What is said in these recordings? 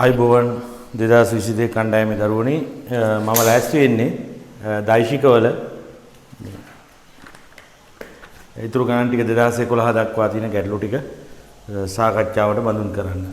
අයිබෝවන් 2022 කණ්ඩායමේ දරුවනි මම ලෑස්ති වෙන්නේ දෛශිකවල ඊතුරු ගණන් ටික 2011 දක්වා තියෙන ගැටලු ටික සාකච්ඡාවට බඳුන් කරන්න.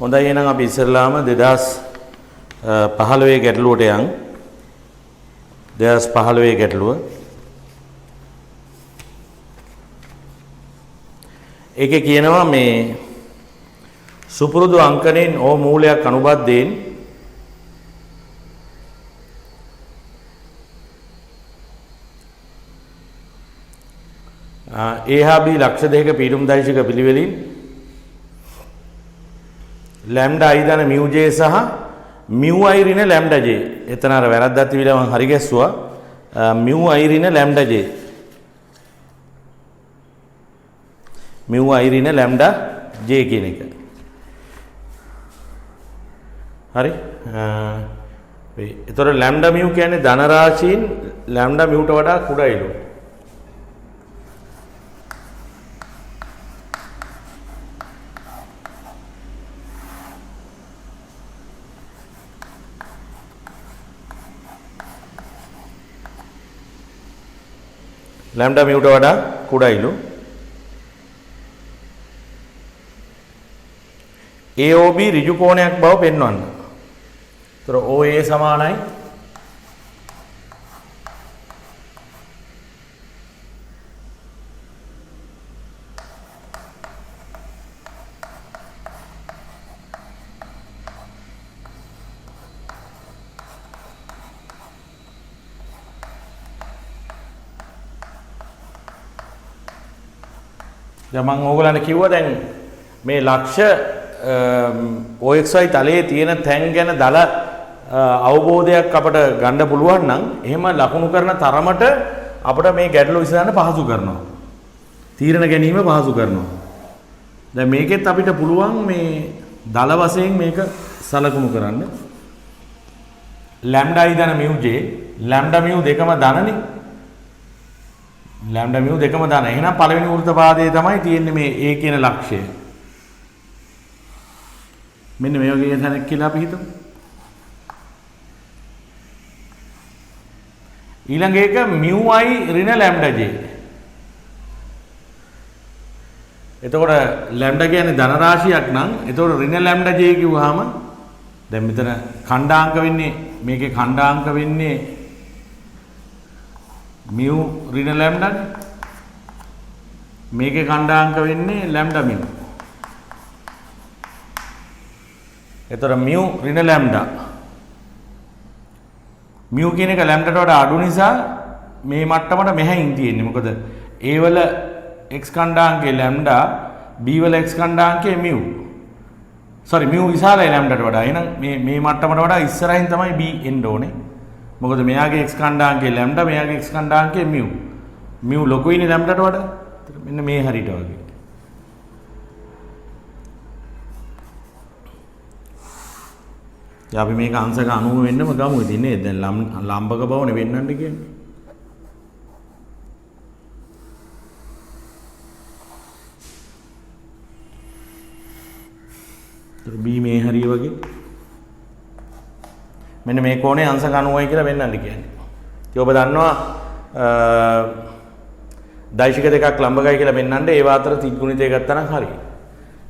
හොඳයි එහෙනම් අපි ඉස්සෙල්ලාම 2015 ගැටලුවට යන් 2015 ගැටලුව ඒකේ කියනවා මේ සුපුරුදු අංකණයෙන් ඕ මූලයක් අනුබද්ධයෙන් A හා B ලක්ෂ දෙකක පීඩුම් දෛශික පිළිවෙලින් लैम्डा आई दाने म्यू जे सह म्यू आई ऋण लैम्डा जे इतना වැරද්දක් තිබිලා මම හරි ගැස්සුවා म्यू आई ऋण लैम्डा जे म्यू आई ऋण लैम्डा जे කියන එක හරි ඒතර ලැම්ඩා म्यू කියන්නේ ධන රාශීන් ලැම්ඩා म्यूට වඩා කුඩයිලු लैम्डा म्यूट वडा कुडाइलु AOB ඍජු කෝණයක් බව පෙන්වන්න. ඒතර OA සමානයි දැන් මම ඕගලන්ට කිව්වා දැන් මේ ලක්ෂ OXY තලයේ තියෙන තැන් ගැන දල අවබෝධයක් අපට ගන්න පුළුවන් නම් එහෙම ලකුණු කරන තරමට අපිට මේ ගැටලු විසඳන්න පහසු කරනවා. තීරණ ගැනීම පහසු කරනවා. දැන් මේකෙත් අපිට පුළුවන් මේ දල වශයෙන් මේක සලකුණු කරන්න. ලැම්ඩා i ධන mu j ලැම්ඩා mu දෙකම ධනනේ. लैम्डा म्यू දෙකම දාන. එහෙනම් පළවෙනි වෘත්තපාදයේ තමයි තියෙන්නේ මේ A කියන ලක්ෂය. මෙන්න මේ වගේ තැනක් කියලා අපි හිතමු. ඊළඟ එක mu i ඍණ ලැම්ඩා j. එතකොට ලැම්ඩා කියන්නේ ධන රාශියක් නම් එතකොට ඍණ ලැම්ඩා j කිව්වහම දැන් මෙතන ඛණ්ඩාංක වෙන්නේ මේකේ ඛණ්ඩාංක වෙන්නේ म्यू ऋण लैम्डा මේකේ ඛණ්ඩාංක වෙන්නේ ලැම්ඩා म्यू. එතකොට म्यू ඍණ ලැම්ඩා म्यू කියන එක ලැම්ඩාට වඩා අඩු නිසා මේ මට්ටමට මෙහෙන් තියෙන්නේ. මොකද A වල x ඛණ්ඩාංකේ ලැම්ඩා B වල x ඛණ්ඩාංකේ म्यू. sorry म्यू විශාලයි ලැම්ඩාට වඩා. එහෙනම් මේ මට්ටමට වඩා ඉස්සරහින් තමයි B එන්න ඕනේ. මොකද මෙයාගේ x ඛණ්ඩාංකේ ලැම්ඩා මෙයාගේ x ඛණ්ඩාංකේ म्यू. म्यू ලොකුයිනේ ලැම්ඩාට වඩා. මෙන්න මේ හරියට වගේ. අපි මේක අංශක 90 වෙන්නම ගමු ඉතින් නේද? දැන් ලම්බක බවනේ වෙන්නන්න කියන්නේ. B මේ හරිය වගේ. මෙන්න මේ කෝණය අංශක 90යි කියලා වෙන්නන්න කියන්නේ. ඉතින් ඔබ දන්නවා දෛශික දෙකක් ලම්බකයි කියලා වෙන්නන්න ඒව අතර ත්‍රිගුණිතය ගත්තා නම් හරියි.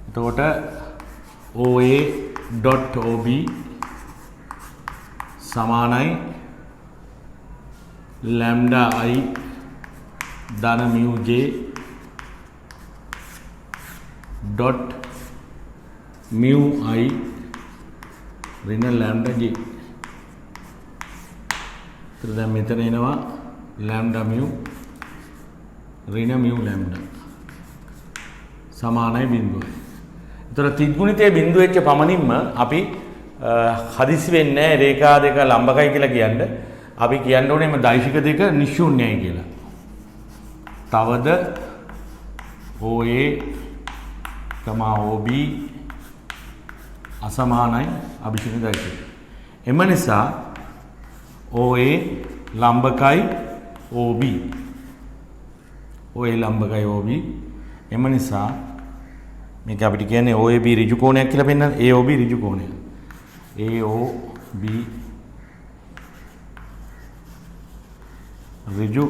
එතකොට OA.OB සමානයි ලැම්ඩා i ධන mu j dot mu i ऋण लैम्डा j එතකොට දැන් මෙතන එනවා ලැම්ඩා මියු ඍණ මියු ලැම්ඩා සමානයි බිඳුවයි. එතකොට ත්‍රිගුණිතයේ බිඳුව වෙච්ච පමණින්ම අපි හදිසි වෙන්නේ නැහැ රේඛා දෙක ලම්බකයි කියලා කියන්නේ. අපි කියන්න ඕනේ මේ දෛශික දෙක නිශ්ශූන්‍යයි කියලා. තවද OA, OB අසමානයි අභිෂේක දෛශික. එම නිසා OA ලම්බකයි OB. OA ලම්බකයි OB. එම නිසා මේක අපිට කියන්නේ OAB ඍජු කෝණයක් කියලා පෙන්නන AOB ඍජු කෝණය. AOB ඍජු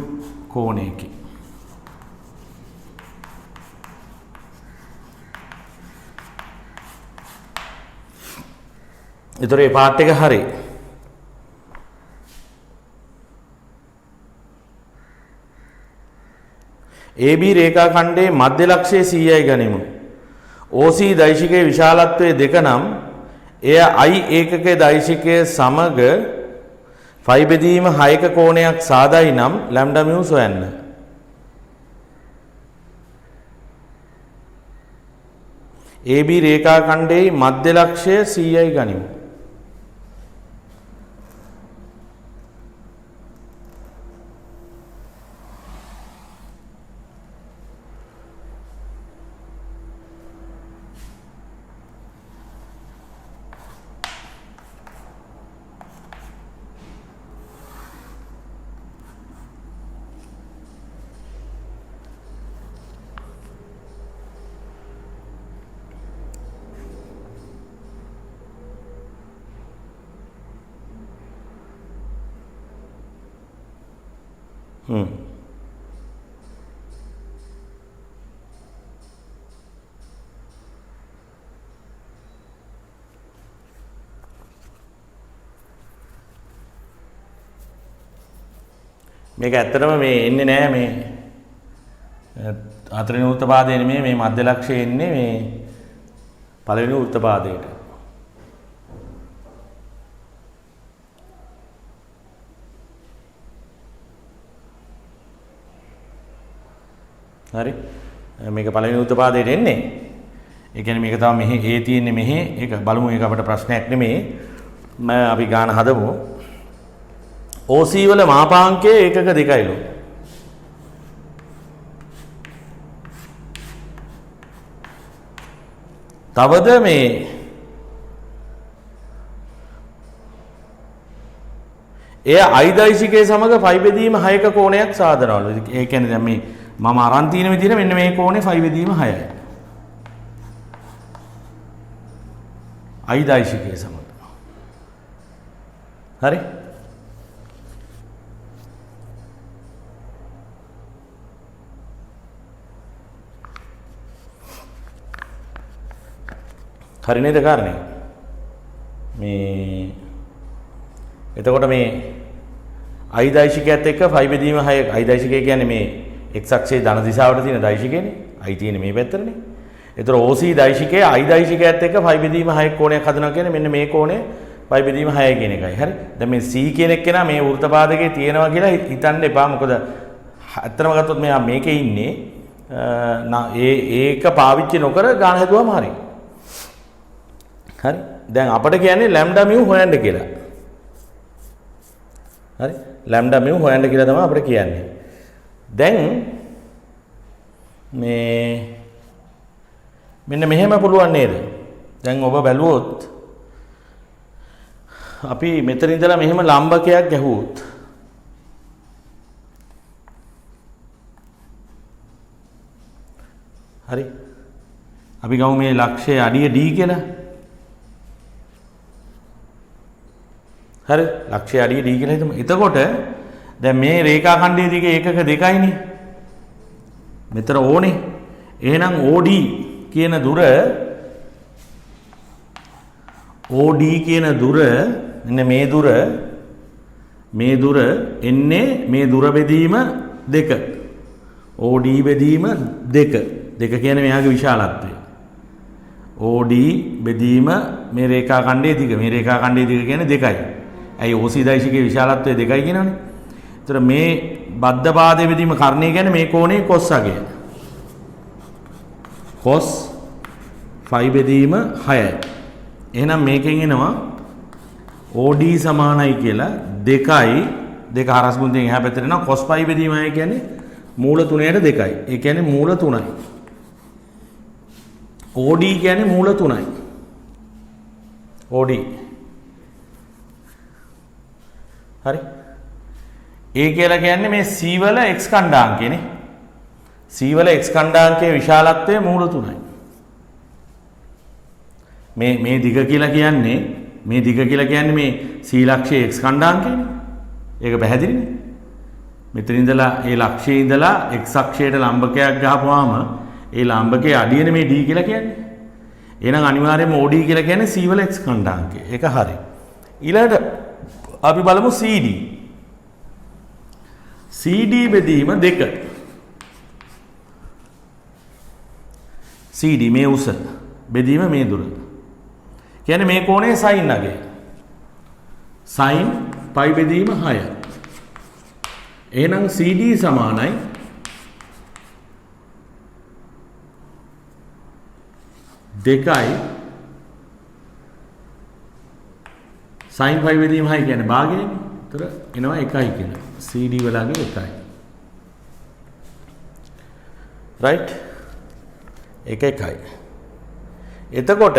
කෝණයකි. ඒතර මේ පාර්ට් එක හරියි. AB රේඛාඛණ්ඩයේ මධ්‍ය ලක්ෂය 100යි ගනිමු. OC දෛශිකයේ විශාලත්වය 2 නම් එය I ඒකකයේ දෛශිකය සමග ෆයි බෙදීම 6ක කෝණයක් සාදයි නම් ලැම්ඩා මියු සොයන්න. AB රේඛාඛණ්ඩයේ මධ්‍ය ලක්ෂය 100යි ගනිමු. මේක ඇත්තටම මේ එන්නේ නැහැ මේ හතරවෙනි උත්පාදයේ නෙමෙයි මේ මධ්‍ය ලක්ෂයේ එන්නේ මේ පළවෙනි උත්පාදයට. හරි මේක පළවෙනි උත්පාදයට එන්නේ. ඒ කියන්නේ මේක තමයි මෙහි A තියෙන්නේ මෙහි ඒක බලමු ඒක අපිට ප්‍රශ්නයක් නෙමෙයි. අපි ගාන හදමු. OC වල මාපාංකය ඒකක 2යිලු. තවද මේ එය I දෛශිකයේ සමග ෆයි බෙදීම 6ක කෝණයක් සාදනවලු. ඒ කියන්නේ දැන් මේ මම අරන් තියෙන විදිහට මෙන්න මේ කෝණේ ෆයි බෙදීම 6යි. I දෛශිකයේ සමග. හරි? හරි නේද කාරණේ? මේ එතකොට මේ I දෛශිකයත් එක්ක ෆයි බෙදීම 6 I දෛශිකය කියන්නේ මේ x අක්ෂයේ ධන දිශාවට තියෙන දෛශිකයනේ. I තියෙන්නේ මේ පැත්තටනේ. ඒතර OC දෛශිකයේ I දෛශිකයත් එක්ක ෆයි බෙදීම 6 කෝණයක් හදනවා කියන්නේ මෙන්න මේ කෝණය ෆයි බෙදීම 6 කියන එකයි. හරි. දැන් මේ C කියන එක කෙනා මේ වෘත්තපාදකේ තියෙනවා කියලා හිතන්න එපා. මොකද ඇත්තම ගත්තොත් මෙයා මේකේ ඉන්නේ ඒක පාවිච්චි නොකර ගාන හදුවාම හරියි. හරි දැන් අපිට කියන්නේ ලැම්ඩා මියු හොයන්න කියලා. හරි ලැම්ඩා මියු හොයන්න කියලා තමයි අපිට කියන්නේ. දැන් මේ මෙන්න මෙහෙම පුළුවන් නේද? දැන් ඔබ බැලුවොත් අපි මෙතන ඉඳලා මෙහෙම ලම්බකයක් ගැහුවොත් හරි අපි ගමු මේ ලක්ෂයේ අඩිය D කියලා. හරි ලක්ෂයේ අඩිය D කියලා හිතමු. එතකොට දැන් මේ රේඛාඛණ්ඩයේ දිගේ ඒකක 2යිනේ. මෙතන ඕනේ. එහෙනම් OD කියන දුර OD කියන දුර මෙන්න මේ දුර එන්නේ මේ දුර බෙදීම 2. OD බෙදීම 2. 2 කියන්නේ මෙයාගේ විශාලත්වය. OD බෙදීම මේ රේඛාඛණ්ඩයේ දිග. මේ රේඛාඛණ්ඩයේ දිග කියන්නේ 2යි. ඇයි OC දෛශිකයේ විශාලත්වය 2යි කියනවනේ. ඒතර මේ බද්ධ පාදයේ බෙදීම කර්ණය කියන්නේ මේ කෝණේ cos අගය. cos phi බෙදීම 6යි. එහෙනම් මේකෙන් එනවා OD සමානයි කියලා 2යි 2 හරස් ගුණයෙන් එහා පැත්තට එනවා cos phi බෙදීම 6 කියන්නේ මූල 3ට 2යි. ඒ කියන්නේ මූල 3යි. OD කියන්නේ මූල 3යි. OD. හරි. A කියලා කියන්නේ මේ C වල x ඛණ්ඩාංකයනේ. C වල x ඛණ්ඩාංකයේ විශාලත්වය මූල 3යි. මේ දිග කියලා කියන්නේ මේ C ලක්ෂයේ x ඛණ්ඩාංකයනේ. ඒක පැහැදිලිනේ. මෙතන ඉඳලා ඒ ලක්ෂයේ ඉඳලා x අක්ෂයට ලම්බකයක් ගහපුවාම ඒ ලම්බකයේ අඩියනේ මේ d කියලා කියන්නේ. එහෙනම් අනිවාර්යයෙන්ම OD කියලා කියන්නේ C වල x ඛණ්ඩාංකය. ඒක හරි. ඊළඟට අපි බලමු CD. CD බෙදීම 2. CD මේ උස බෙදීම මේ දුර. කියන්නේ මේ කෝණයේ sin අගය. sin π බෙදීම 6. එහෙනම් CD සමානයි දෙකයි sin phi බෙදීම 6 කියන්නේ භාගයනේ. ඒතර එනවා 1යි කියලා. CD වලගේ 1යි. right? 1යි. එතකොට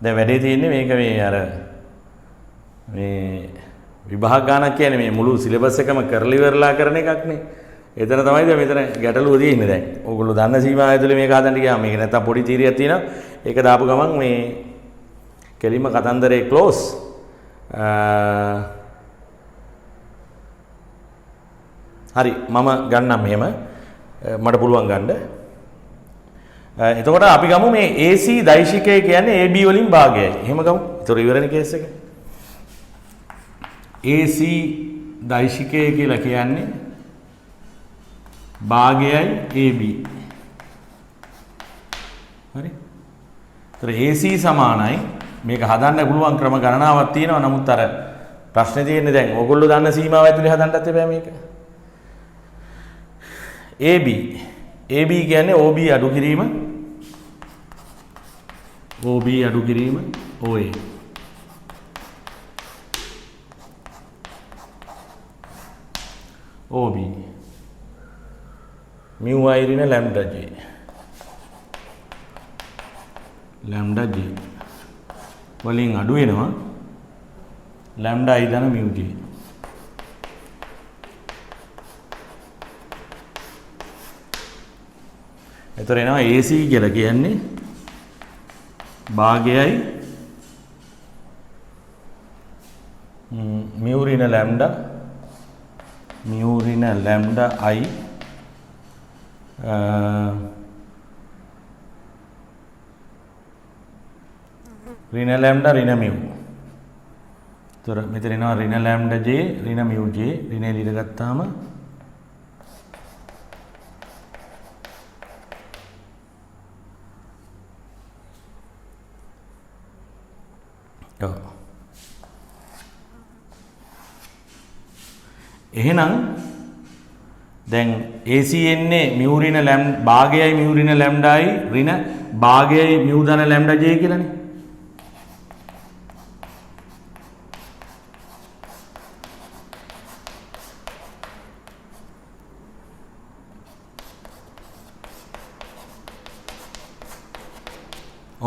දැන් වැඩේ තියෙන්නේ මේක මේ අර මේ විභාග ගානක් කියන්නේ මේ මුළු සිලබස් එකම කරලා ඉවරලා කරන එකක් නේ. එතන තමයි දැන් මෙතන ගැටලුව තියෙන්නේ දැන්. ඕගොල්ලෝ දන්න සීමාව ඇතුලේ මේක හදන්න ගියාම මේක නැත්තම් පොඩි තීරියක් තියෙනවා. ඒක දාපු ගමන් මේ කෙලිම කතන්දරේ ක්ලෝස්. හරි මම ගන්නම් මෙහෙම. මට පුළුවන් ගන්න. එතකොට අපි ගමු මේ AC දෛශිකය කියන්නේ AB වලින් භාගයයි. එහෙම ගමු. ඒතර ඉවරනේ කේස් එක. AC දෛශිකය කියලා කියන්නේ භාගයයි AB. හරි. ඒතර AC සමානයි මේක හදන්න පුළුවන් ක්‍රම ගණනාවක් තියෙනවා. නමුත් අර ප්‍රශ්නේ තියෙන්නේ දැන් ඕගොල්ලෝ දන්න සීමාව ඇතුලේ හදන්නත් එපා මේක. AB කියන්නේ OB අඩු කිරීම OB අඩු කිරීම OA. OB mu I ඍණ lambda j වලින් අඩු වෙනවා lambda I ධන mu j. එතකොට එනවා AC කියලා කියන්නේ භාගයයි mu ඍණ lambda I ඍණ lambda ඍණ mu. එතකොට මෙතන එනවා ඍණ lambda j ඍණ mu j ඍණ එළියට ගත්තාම එහෙනම් දැන් AC එන්නේ mu ඍණ lambda භාගයයි mu ඍණ lambda I ඍණ භාගයයි mu ධන lambda j කියලානේ.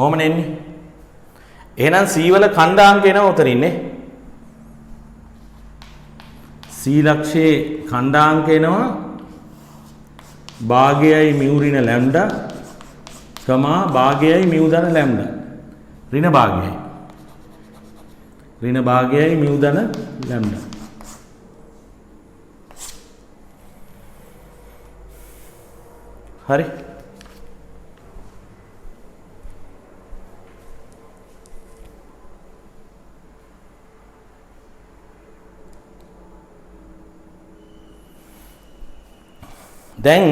ඕමනේ එන්නේ. එහෙනම් C වල ඛණ්ඩාංක එනවා උතන ඉන්නේ. C ලක්ෂයේ ඛණ්ඩාංක එනවා භාගයයි mu ඍණ lambda භාගයයි mu ධන lambda ඍණ භාගයයි mu ධන lambda. හරි. දැන්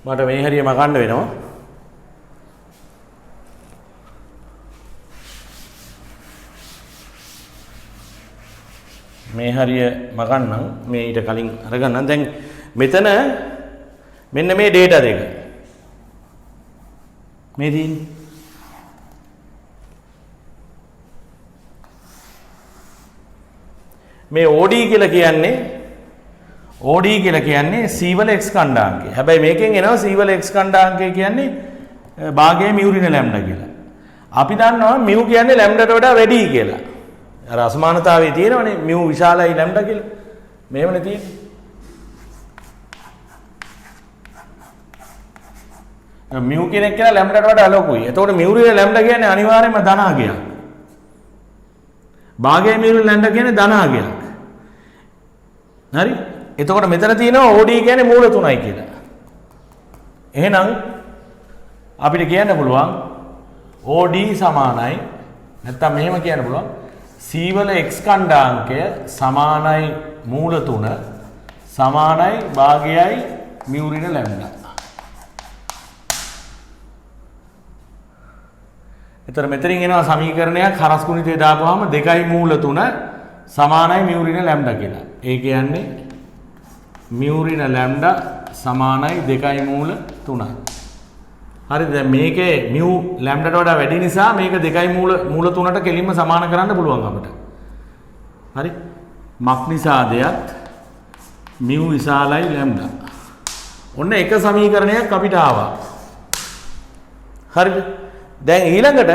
මට මේ හරිය මකන්න වෙනවා. මේ හරිය මකන්නම් මේ ඊට කලින් අරගන්නම්. දැන් මෙතන මෙන්න මේ data දෙක මේ තියෙන්නේ. මේ OD කියලා කියන්නේ C වල x ඛණ්ඩාංකය. හැබැයි මේකෙන් එනවා C වල x ඛණ්ඩාංකය කියන්නේ භාගයේ mu ඍණ ලැම්ඩා කියලා. අපි දන්නවා mu කියන්නේ ලැම්ඩාට වඩා වැඩි කියලා. අර අසමානතාවයේ තියෙනවනේ mu විශාලයි ලැම්ඩා කියලා. මේවනේ තියෙන්නේ. mu කෙනෙක් කියලා ලැම්ඩාට වඩා ලොකුයි. එතකොට mu ඍණ ලැම්ඩා කියන්නේ අනිවාර්යයෙන්ම ධනාගයක්. භාගයේ mu ඍණ ලැම්ඩා කියන්නේ ධනාගයක්. හරි? එතකොට මෙතන තියෙනවා OD කියන්නේ මූල 3යි කියලා. එහෙනම් අපිට කියන්න පුළුවන් OD සමානයි නැත්තම් මෙහෙම කියන්න පුළුවන් C වල x ඛණ්ඩාංකය සමානයි මූල 3 සමානයි භාගයයි mu ඍණ ලැම්ඩා. එතකොට මෙතනින් එනවා සමීකරණයක් හරස් ගුණිතය දාපුවාම 2යි මූල 3 සමානයි mu ඍණ ලැම්ඩා කියලා. ඒ කියන්නේ mu ඍණ ලැම්ඩා සමානයි 2යි මූල 3යි. හරිද? දැන් මේකේ mu ලැම්ඩාට වඩා වැඩි නිසා මේක 2යි මූල 3ට කෙලින්ම සමාන කරන්න පුළුවන් අපිට. හරි? මක් නිසාදයක් mu විශාලයි ලැම්ඩා. ඔන්න එක සමීකරණයක් අපිට ආවා. හරිද? දැන් ඊළඟට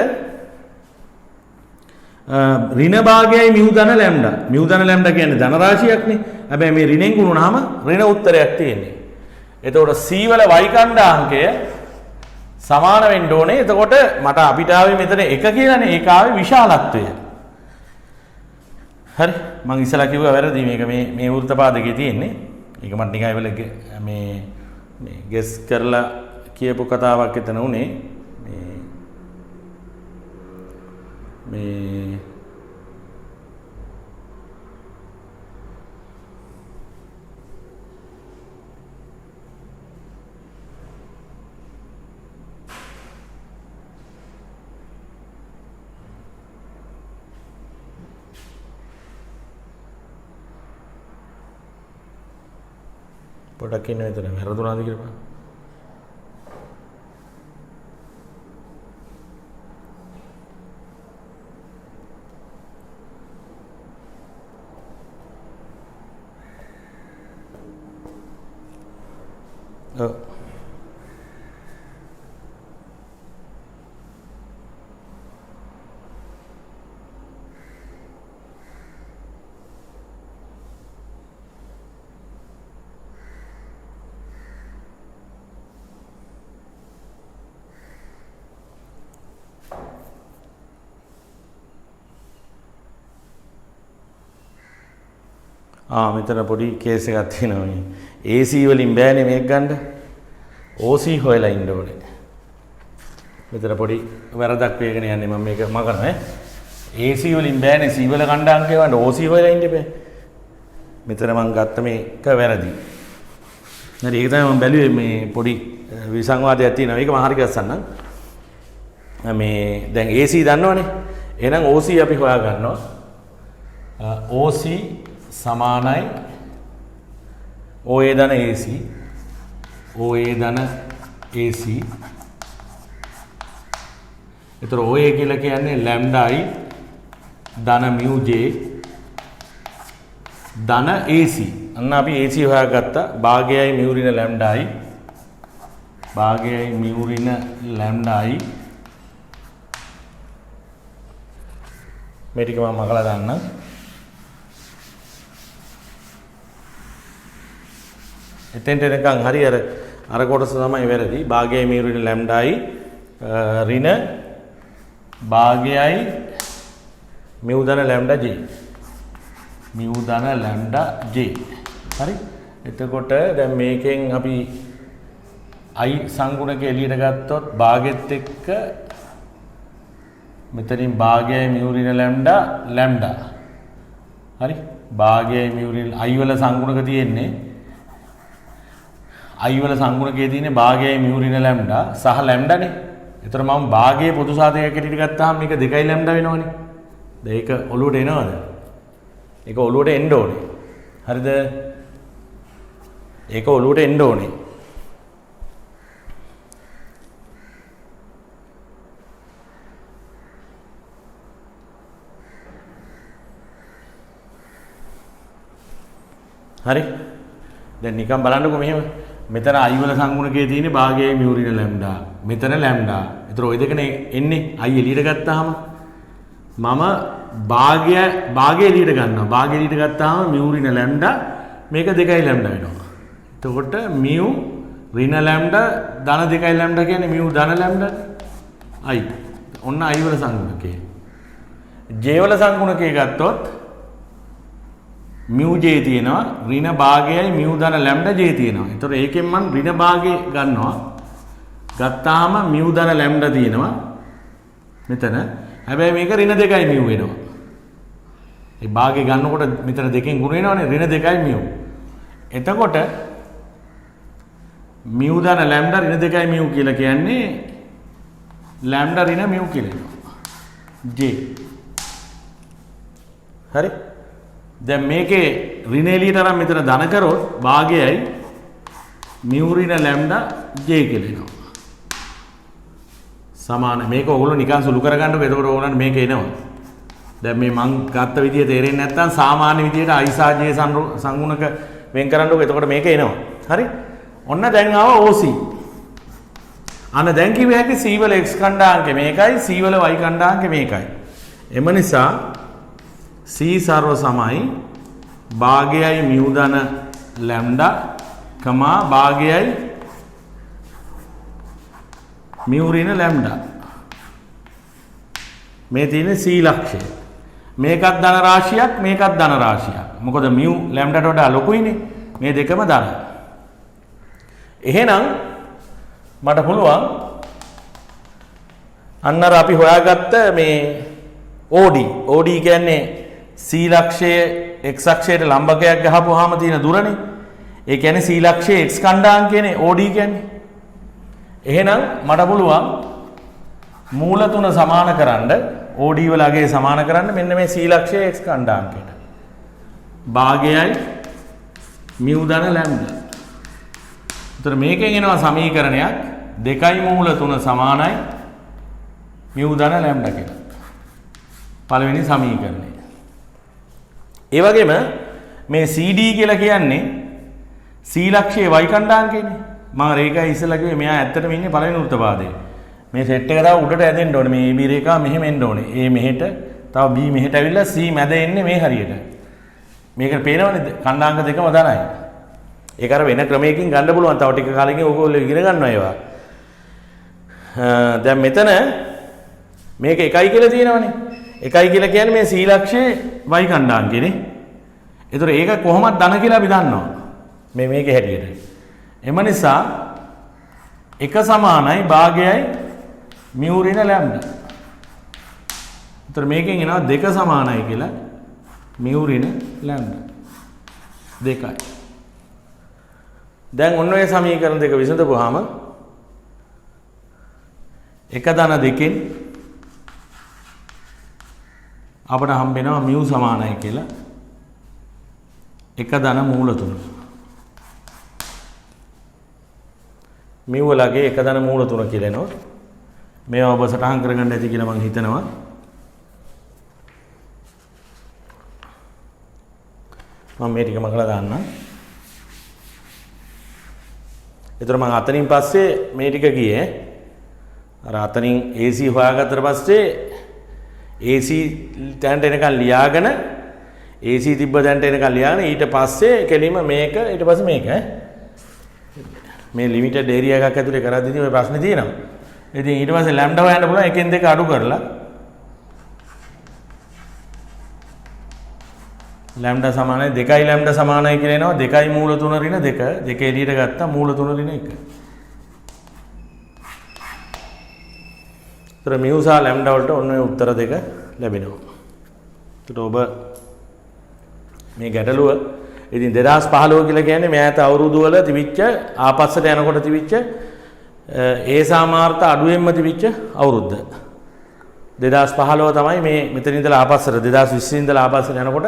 ඍණ භාගයයි mu ධන ලැම්ඩා. mu ධන ලැම්ඩා කියන්නේ ධන රාශියක්නේ. හැබැයි මේ ඍණෙන් ගුණුනහම ඍණ උත්තරයක් තියෙන්නේ. එතකොට C වල y ඛණ්ඩාංකය සමාන වෙන්න ඕනේ. එතකොට මට අපිට ආවේ මෙතන 1 කියලානේ. ඒක ආවේ විශාලත්වය. හරි? මම ඉස්සලා කිව්වා වැරදි. මේක මේ වෘත්තපාදකේ තියෙන්නේ. ඒක මට නිකන් ඒවල මේ ගෙස් කරලා කියපු කතාවක් එතන උනේ. මේ පොඩක් ඉන්න විතර වැරදුනාද කියලා බලන්න. මෙතන පොඩි කේස් එකක් තියෙනවා මේ. AC වලින් බෑනේ මේක ගන්න. OC හොයලා ඉන්න ඕනේ. මෙතන පොඩි වැරදක් වේගෙන යන්නේ මම මේක මකනවා ඈ. AC වලින් බෑනේ C වල ඛණ්ඩාංකය වන්න OC හොයලා ඉන්න බෑ. මෙතන මම ගත්ත මේක වැරදි. හරි ඒක තමයි මම බැලුවේ මේ පොඩි විසංවාදයක් තියෙනවා. ඒක මම හරි ගස්සන්නම්. මේ දැන් AC දන්නවනේ. එහෙනම් OC අපි හොයා ගන්නවා. OC සමානයි OA ධන AC OA ධන AC. එතකොට OA කියලා කියන්නේ ලැම්ඩායි ධන mu j ධන AC. අන්න අපි AC හොයාගත්තා. භාගයයි mu ඍණ ලැම්ඩායි භාගයයි mu ඍණ ලැම්ඩායි. මේ ටික මම මකලා දාන්නම්. එතෙන්ට එනකන් හරි අර කොටස තමයි වැරදි. භාගයයි mu ඍණ ලැම්ඩායි ඍණ භාගයයි mu ධන ලැම්ඩා j mu ධන ලැම්ඩා j. හරි? එතකොට දැන් මේකෙන් අපි i සංගුණක එළියට ගත්තොත් භාගෙත් එක්ක මෙතනින් භාගයයි mu ඍණ ලැම්ඩා ලැම්ඩා. හරි? භාගයයි mu ඍණ I වල සංගුණක තියෙන්නේ I වල සංගුණකයේ තියෙන්නේ භාගයයි mu ඍණ ලැම්ඩා සහ ලැම්ඩානේ. ඒතර මම භාගයේ පොදු සාධකයක් හැටියට ගත්තාම මේක 2යි ලැම්ඩා වෙනවනේ. දැන් ඒක ඔලුවට එනවද? ඒක ඔලුවට එන්න ඕනේ. හරිද? ඒක ඔලුවට එන්න ඕනේ. හරි. දැන් නිකන් බලන්නකෝ මෙහෙම. මෙතන I වල සංගුණකයේ තියෙන්නේ භාගයයි mu ඍණ ලැම්ඩා. මෙතන ලැම්ඩා. ඒතර ওই දෙකනේ එන්නේ I එළියට ගත්තාම මම භාගය එළියට ගන්නවා. භාගය එළියට ගත්තාම mu ඍණ ලැම්ඩා මේක 2යි ලැම්ඩා වෙනවා. එතකොට mu ඍණ ලැම්ඩා ධන 2යි ලැම්ඩා කියන්නේ mu ධන ලැම්ඩා I. ඔන්න I වල සංගුණකයේ. J වල සංගුණකයේ ගත්තොත් mu j තියෙනවා ඍණ භාගයයි mu ධන ලැම්ඩා j තියෙනවා. ඒතකොට ඒකෙන් මම ඍණ භාගය ගන්නවා. ගත්තාම mu ධන ලැම්ඩා තියෙනවා මෙතන. හැබැයි මේක ඍණ 2යි mu වෙනවා. ඒ භාගය ගන්නකොට මෙතන දෙකෙන් ගුණ වෙනවනේ ඍණ 2යි mu. එතකොට mu ධන ලැම්ඩා ඍණ 2යි mu කියලා කියන්නේ ලැම්ඩා ඍණ mu කියලා එනවා. j. හරි? දැන් මේකේ ඍණ එළියට අරන් මෙතන ධන කරොත් භාගයයි mu ඍණ ලැම්ඩා j කියලා එනවා. සමාන මේක ඕගොල්ලෝ නිකන් සුළු කරගන්නකො එතකොට ඕගොල්ලන්ට මේක එනවා. දැන් මේ මං ගත්ත විදිය තේරෙන්නේ නැත්නම් සාමාන්‍ය විදියට I සහ j සංගුණක වෙන් කරන්නකො එතකොට මේක එනවා. හරි? ඔන්න දැන් ආව OC. අන්න දැන් කිව්ව හැකි C වල x ඛණ්ඩාංකය මේකයි C වල y ඛණ්ඩාංකය මේකයි. එම නිසා C සර්ව සමයි භාගයයි mu ධන ලැම්ඩා කමා භාගයයි mu ඍණ ලැම්ඩා. මේ තියෙන්නේ C ලක්ෂය. මේකත් ධන රාශියක් මේකත් ධන රාශියක්. මොකද mu ලැම්ඩාට වඩා ලොකුයිනේ. මේ දෙකම ධන. එහෙනම් මට පුළුවන් අන්න අර අපි හොයාගත්ත මේ OD කියන්නේ C ලක්ෂයේ x අක්ෂයට ලම්බකයක් ගහපුවාම තියෙන දුරනේ. ඒ කියන්නේ C ලක්ෂයේ x ඛණ්ඩාංකයනේ OD කියන්නේ. එහෙනම් මට පුළුවන් මූල තුන සමාන කරන්න OD වල අගේ සමාන කරන්න මෙන්න මේ C ලක්ෂයේ x ඛණ්ඩාංකයට. භාගයයි mu ධන ලැම්ඩා. උතර මේකෙන් එනවා සමීකරණයක් 2යි මූල 3 සමානයි mu ධන ලැම්ඩා කියලා. පළවෙනි සමීකරණය. ඒ වගේම මේ CD කියලා කියන්නේ C ලක්ෂයේ y ඛණ්ඩාංකයනේ. මම රේඛාව ඉස්සලා කිව්වේ මෙයා ඇත්තටම ඉන්නේ පළවෙනි වෘත්තපාදයේ. මේ සෙට් එක තව උඩට ඇදෙන්න ඕනේ. මේ AB රේඛාව මෙහෙම එන්න ඕනේ. A මෙහෙට, තව B මෙහෙට ඇවිල්ලා C මැද එන්නේ මේ හරියට. මේක පේනවනේ ඛණ්ඩාංක දෙකම ධනයි. ඒක අර වෙන ක්‍රමයකින් ගන්න පුළුවන්. තව ටික කාලෙකින් ඕගොල්ලෝ ඉගෙන ගන්නවා ඒවා. දැන් මෙතන මේක 1යි කියලා තියෙනවනේ. 1යි කියලා කියන්නේ මේ C ලක්ෂයේ y ඛණ්ඩාංකයනේ. ඒතර ඒක කොහොමද ධන කියලා අපි දන්නවා. මේකේ හැටියට. එම නිසා 1 සමානයි භාගයයි mu ඍණ ලැම්ඩා. ඒතර මේකෙන් එනවා 2 සමානයි කියලා mu ඍණ ලැම්ඩා. 2යි. දැන් ඔන්න ඔය සමීකරණ දෙක විසඳපුවාම 1 ධන 2කින් අපට හම්බ වෙනවා mu සමානයි කියලා 1 ධන මූල 3. mu වලගේ 1 ධන මූල 3 කියලා එනවා. මේවා ඔබ සටහන් කරගන්න ඇති කියලා මම හිතනවා. මම මේ ටික මකලා දාන්නම්. ඒතර මම අතනින් පස්සේ මේ ටික ගියේ අර අතනින් AC හොයාගත්තට පස්සේ AC තැනට එනකන් ලියාගෙන AC තිබ්බ තැනට එනකන් ලියාගෙන ඊට පස්සේ කෙලින්ම මේක ඊට පස්සේ මේක මේ ලිමිටඩ් ඒරියා එකක් ඇතුලේ කරද්දී ඔය ප්‍රශ්නේ තියෙනවා. ඉතින් ඊට පස්සේ ලැම්ඩා හොයන්න පුළුවන් එකෙන් දෙක අඩු කරලා ලැම්ඩා සමානයි 2යි ලැම්ඩා සමානයි කියලා එනවා 2යි මූල 3 ඍණ 2 දෙක එළියට ගත්තා මූල 3 ඍණ 1. ඒතර mu සහ ලැම්ඩා වලට ඔන්න ඔය උත්තර දෙක ලැබෙනවා. ඒකට ඔබ මේ ගැටලුව. ඉතින් 2015 කියලා කියන්නේ මෑත අවුරුදු වල තිබිච්ච ආපස්සට යනකොට තිබිච්ච ඒ සාමාර්ථ අඩුවෙන්ම තිබිච්ච අවුරුද්ද. 2015 තමයි මේ මෙතන ඉඳලා ආපස්සට 2020 ඉඳලා ආපස්සට යනකොට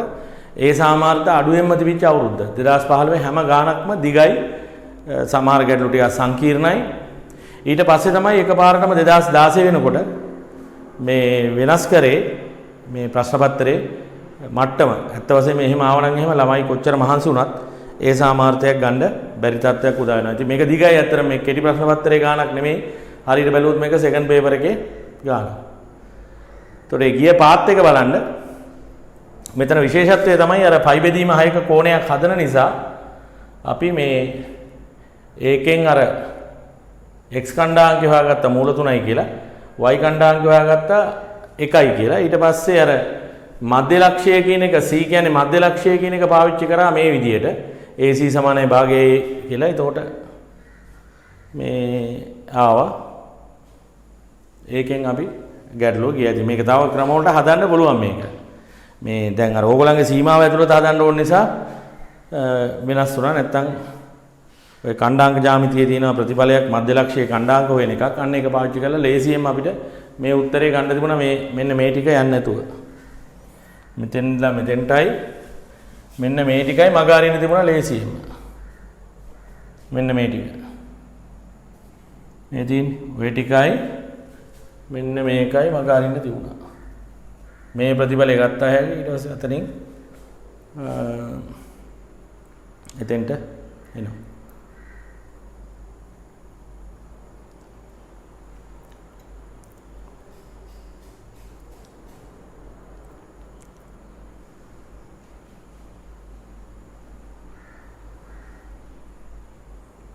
ඒ සාමාර්ථ අඩුවෙන්ම තිබිච්ච අවුරුද්ද. 2015 හැම ගානක්ම දිගයි, සමහර ගැටලු ටිකක් සංකීර්ණයි. ඊට පස්සේ තමයි එකපාරටම 2016 වෙනකොට මේ වෙනස් කරේ මේ ප්‍රශ්න පත්‍රයේ මට්ටම. ඇත්ත වශයෙන්ම එහෙම ආවනම් එහෙම ළමයි කොච්චර මහන්සි වුණත් ඒ සාමාර්ථයක් ගන්න බැරි තත්ත්වයක් උදා වෙනවා. ඉතින් මේක දිගයි ඇත්තට මේ කෙටි ප්‍රශ්න පත්‍රයේ ගානක් නෙමෙයි. හරියට බැලුවොත් මේක සෙකන්ඩ් පේපර් එකේ ගාන. ඒතකොට ඒ ගිය පාත් එක බලන්න. මෙතන විශේෂත්වය තමයි අර පයි බෙදීම 6ක කෝණයක් හදන නිසා අපි මේ ඒකෙන් අර x කණ්ඩාංකය හොයාගත්ත මූල 3යි කියලා y කණ්ඩාංකය හොයාගත්ත 1යි කියලා. ඊට පස්සේ අර මධ්‍ය ලක්ෂය කියන එක c කියන්නේ මධ්‍ය ලක්ෂය කියන එක පාවිච්චි කරා මේ විදිහට AC සමානයි භාගයේ කියලා. එතකොට මේ ආවා. ඒකෙන් අපි ගැටලුව ගියා. මේක තව ක්‍රම වලට හදන්න පුළුවන් මේක. මේ දැන් අර ඕගොල්ලන්ගේ සීමාව ඇතුළත හදන්න ඕන නිසා වෙනස් වුණා. නැත්තම් ඔය කණ්ඩාංක ජ්‍යාමිතියේ තියෙන ප්‍රතිඵලයක් මධ්‍ය ලක්ෂයේ කණ්ඩාංක හොයන එකක්. අන්න ඒක පාවිච්චි කරලා ලේසියෙන් අපිට මේ උත්තරේ ගන්න තිබුණා මේ මෙන්න මේ ටික යන්නේ නැතුව. මෙතෙන්ලා මෙතෙන්ටයි මෙන්න මේ ටිකයි මග අරින්න තිබුණා ලේසියෙන්ම. මෙන්න මේ ටික. මේ තියෙන ඔය ටිකයි මෙන්න මේකයි මග අරින්න තිබුණා. මේ ප්‍රතිඵලය ගත්තා හැකි ඊට පස්සේ අතනින් එතෙන්ට එනවා.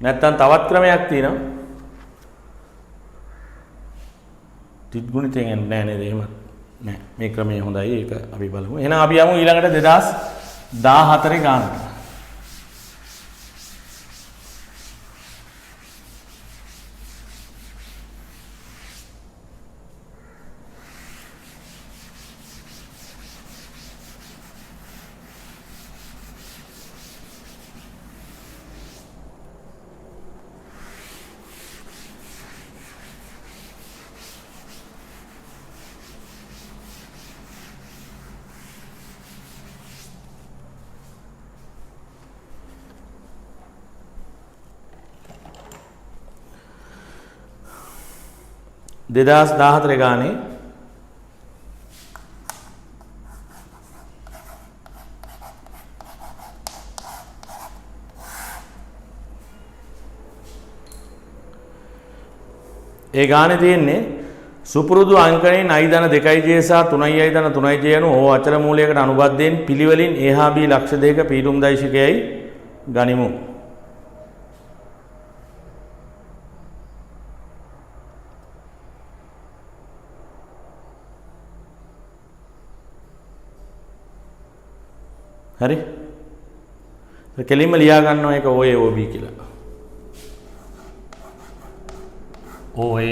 නැත්තම් තවත් ක්‍රමයක් තියෙනවා. තිත් ගුණිතෙන් නෑ නේද? එහෙම නෑ. මේ ක්‍රමය හොඳයි. ඒක අපි බලමු. එහෙනම් අපි යමු ඊළඟට 2014 ගානට. දෙදස් 14 ගානේ ඒ ගානේ තියෙන්නේ සුපුරුදු අංකයෙන් i ධන 2j සහ 3i ධන 3j යනු ඕ අචල මූලයකට අනුබද්ධයෙන් පිළිවෙලින් a හා b ලක්ෂ දෙක පීඩුම් දෛශිකයයි ගනිමු. හරි? කෙලින්ම ලියා ගන්නවා ඒක OA OB කියලා. OA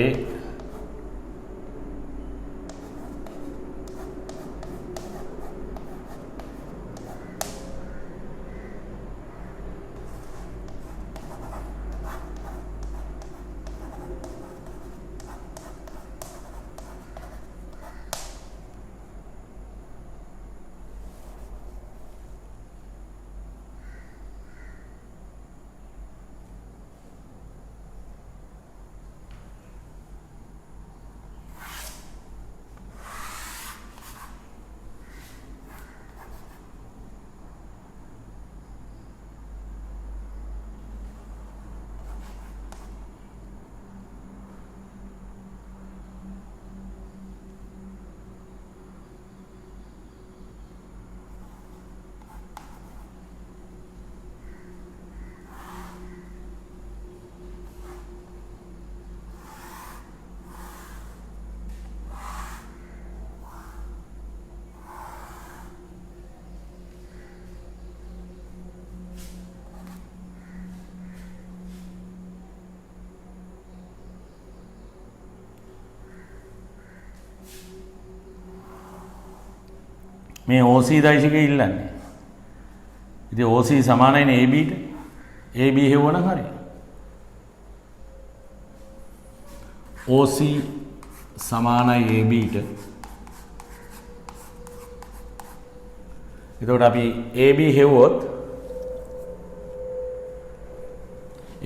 මේ OC දෛශිකය ඉල්ලන්නේ. ඉතින් OC සමානයිනේ AB ට. AB හෙව්වනම් හරි. OC සමානයි AB ට. එතකොට අපි AB හෙව්වොත්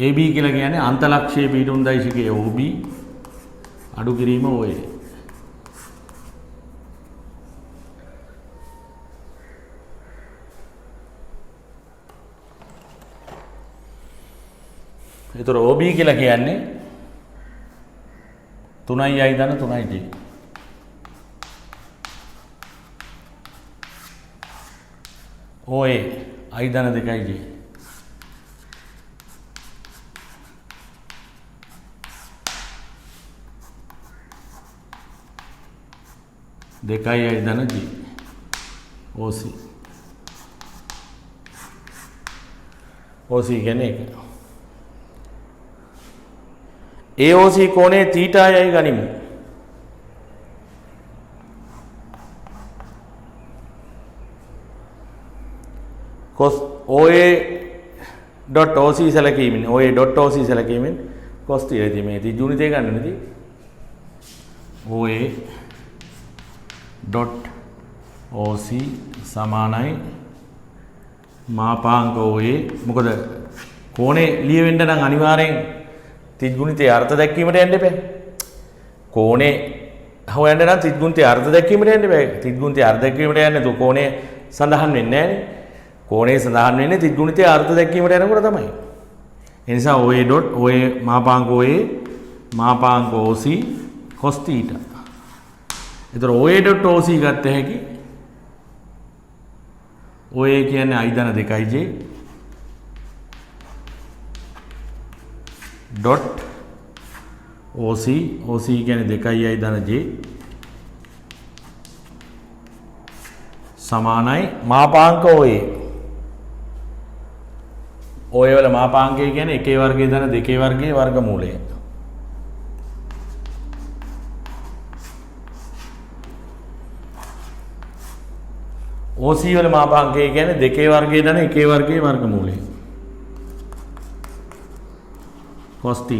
AB කියලා කියන්නේ අන්තලක්ෂයේ පීඩුම් දෛශිකයේ OB අඩු කිරීම OA. ඒතර OB කියලා කියන්නේ 3i ධන 3j. OA i ධන 2j. දෙකයි i ධන j. OC. OC කියන්නේ ඒක. AOC කෝණය θයයි ගනිමු. cos OA.OC සැලකීමෙන් OA.OC සැලකීමෙන් cos θ ඉතින් මේ ත්‍රිජුණිතය ගන්න නෙති OA.OC සමානයි මාපාංක OA. මොකද කෝණේ ලියවෙන්න නම් අනිවාර්යෙන් ත්‍රිගුණිතයේ අර්ථ දැක්වීමට යන්න එපා. කෝණේ හොයන්න නම් ත්‍රිගුණිතයේ අර්ථ දැක්වීමට යන්න එපා. ත්‍රිගුණිතයේ අර්ථ දැක්වීමට යන්නේ તો කෝණේ සඳහන් වෙන්නේ නැහැනේ. කෝණේ සඳහන් වෙන්නේ ත්‍රිගුණිතයේ අර්ථ දැක්වීමට යනකොට තමයි. ඒ නිසා OA.OA මාපාංක OA මාපාංක OC cos θ. ඒතර OA.OC ගත්ත හැකි OA කියන්නේ i ධන 2j dot OC කියන්නේ 2i ධන j සමානයි මාපාංක OA. OA වල මාපාංකය කියන්නේ 1 වර්ගයේ ධන 2 වර්ගයේ වර්ගමූලය. OC වල මාපාංකය කියන්නේ 2 වර්ගයේ ධන 1 වර්ගයේ වර්ගමූලය. cos θ.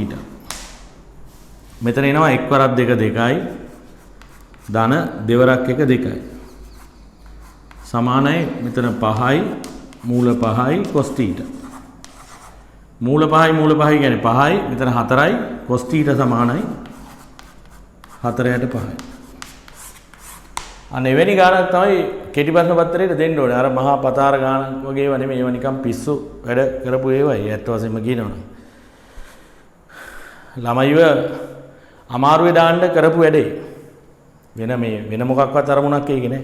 මෙතන එනවා 1 වරක් 2 2යි ධන දෙවරක් 1 2යි සමානයි මෙතන 5යි මූල 5යි cos θ. මූල 5යි කියන්නේ 5යි මෙතන 4යි cos θ සමානයි 4ට 5යි. අන්න එවැනි ගානක් තමයි කෙටි ප්‍රශ්න පත්‍රයට දෙන්න ඕනේ. අර මහා පතාර ගානක් වගේ ඒවා නෙමෙයි. ඒවා නිකන් පිස්සු වැඩ කරපු ඒවායි. ඇත්ත වශයෙන්ම කියනවනම් ළමයිව අමාරුවේ දාන්න කරපු වැඩේ. වෙන මොකක්වත් අරමුණක් ඒකේ නෑ.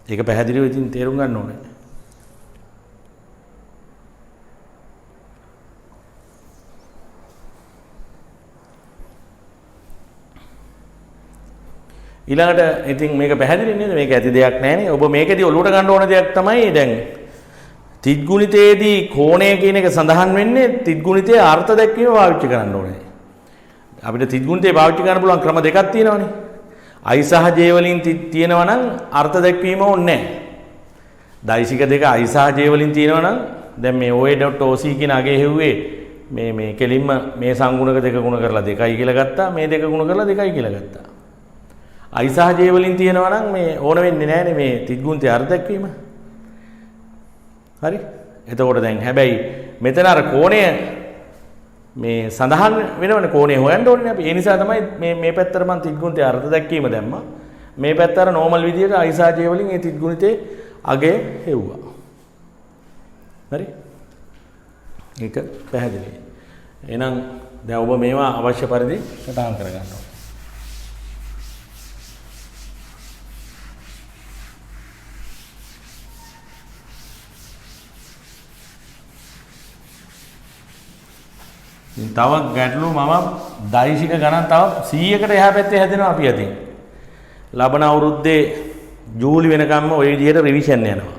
ඒක පැහැදිලිව ඉතින් තේරුම් ගන්න ඕනේ. ඊළඟට ඉතින් මේක පැහැදිලි නේද? මේක ඇති දෙයක් නෑනේ. ඔබ මේකෙදී ඔලුවට ගන්න ඕන දෙයක් තමයි දැන් ත්‍රිගුණිතයේදී කෝණය කියන එක සඳහන් වෙන්නේ ත්‍රිගුණිතයේ අර්ථ දැක්වීම පාවිච්චි කරන්න ඕනේ. අපිට ත්‍රිගුණිතය පාවිච්චි කරන්න පුළුවන් ක්‍රම දෙකක් තියෙනවානේ. i සහ j වලින් තියෙනවා නම් අර්ථ දැක්වීම ඕනේ නැහැ. දෛශික දෙක i සහ j වලින් තියෙනවා නම් දැන් මේ OA.OC කියන අගේ හෙව්වේ මේ කෙලින්ම මේ සංගුණක දෙක ගුණ කරලා 2යි කියලා ගත්තා. මේ දෙක ගුණ කරලා 2යි කියලා ගත්තා. i සහ j වලින් තියෙනවා නම් මේ ඕන වෙන්නේ නැහැනේ මේ ත්‍රිගුණිතයේ අර්ථ දැක්වීම. හරි. එතකොට දැන් හැබැයි මෙතන අර කෝණය මේ සඳහන් වෙනවනේ කෝණය හොයන්න ඕනේ අපි. ඒ නිසා තමයි මේ පැත්තට මම ත්‍රිගුණිතයේ අර්ථ දැක්වීම දැම්මා. මේ පැත්ත අර නෝමල් විදියට i සහ j වලින් මේ ත්‍රිගුණිතයේ අගය හෙව්වා. හරි. ඒක පැහැදිලි. එහෙනම් දැන් ඔබ මේවා අවශ්‍ය පරිදි සටහන් කරගන්න ඕනේ. තව ගැටලු මම දෛශික ගණන් තව 100කට එහා පැත්තේ හැදෙනවා අපි අතින්. ලබන අවුරුද්දේ ජූලි වෙනකම්ම ওই විදිහට රිවිෂන් යනවා.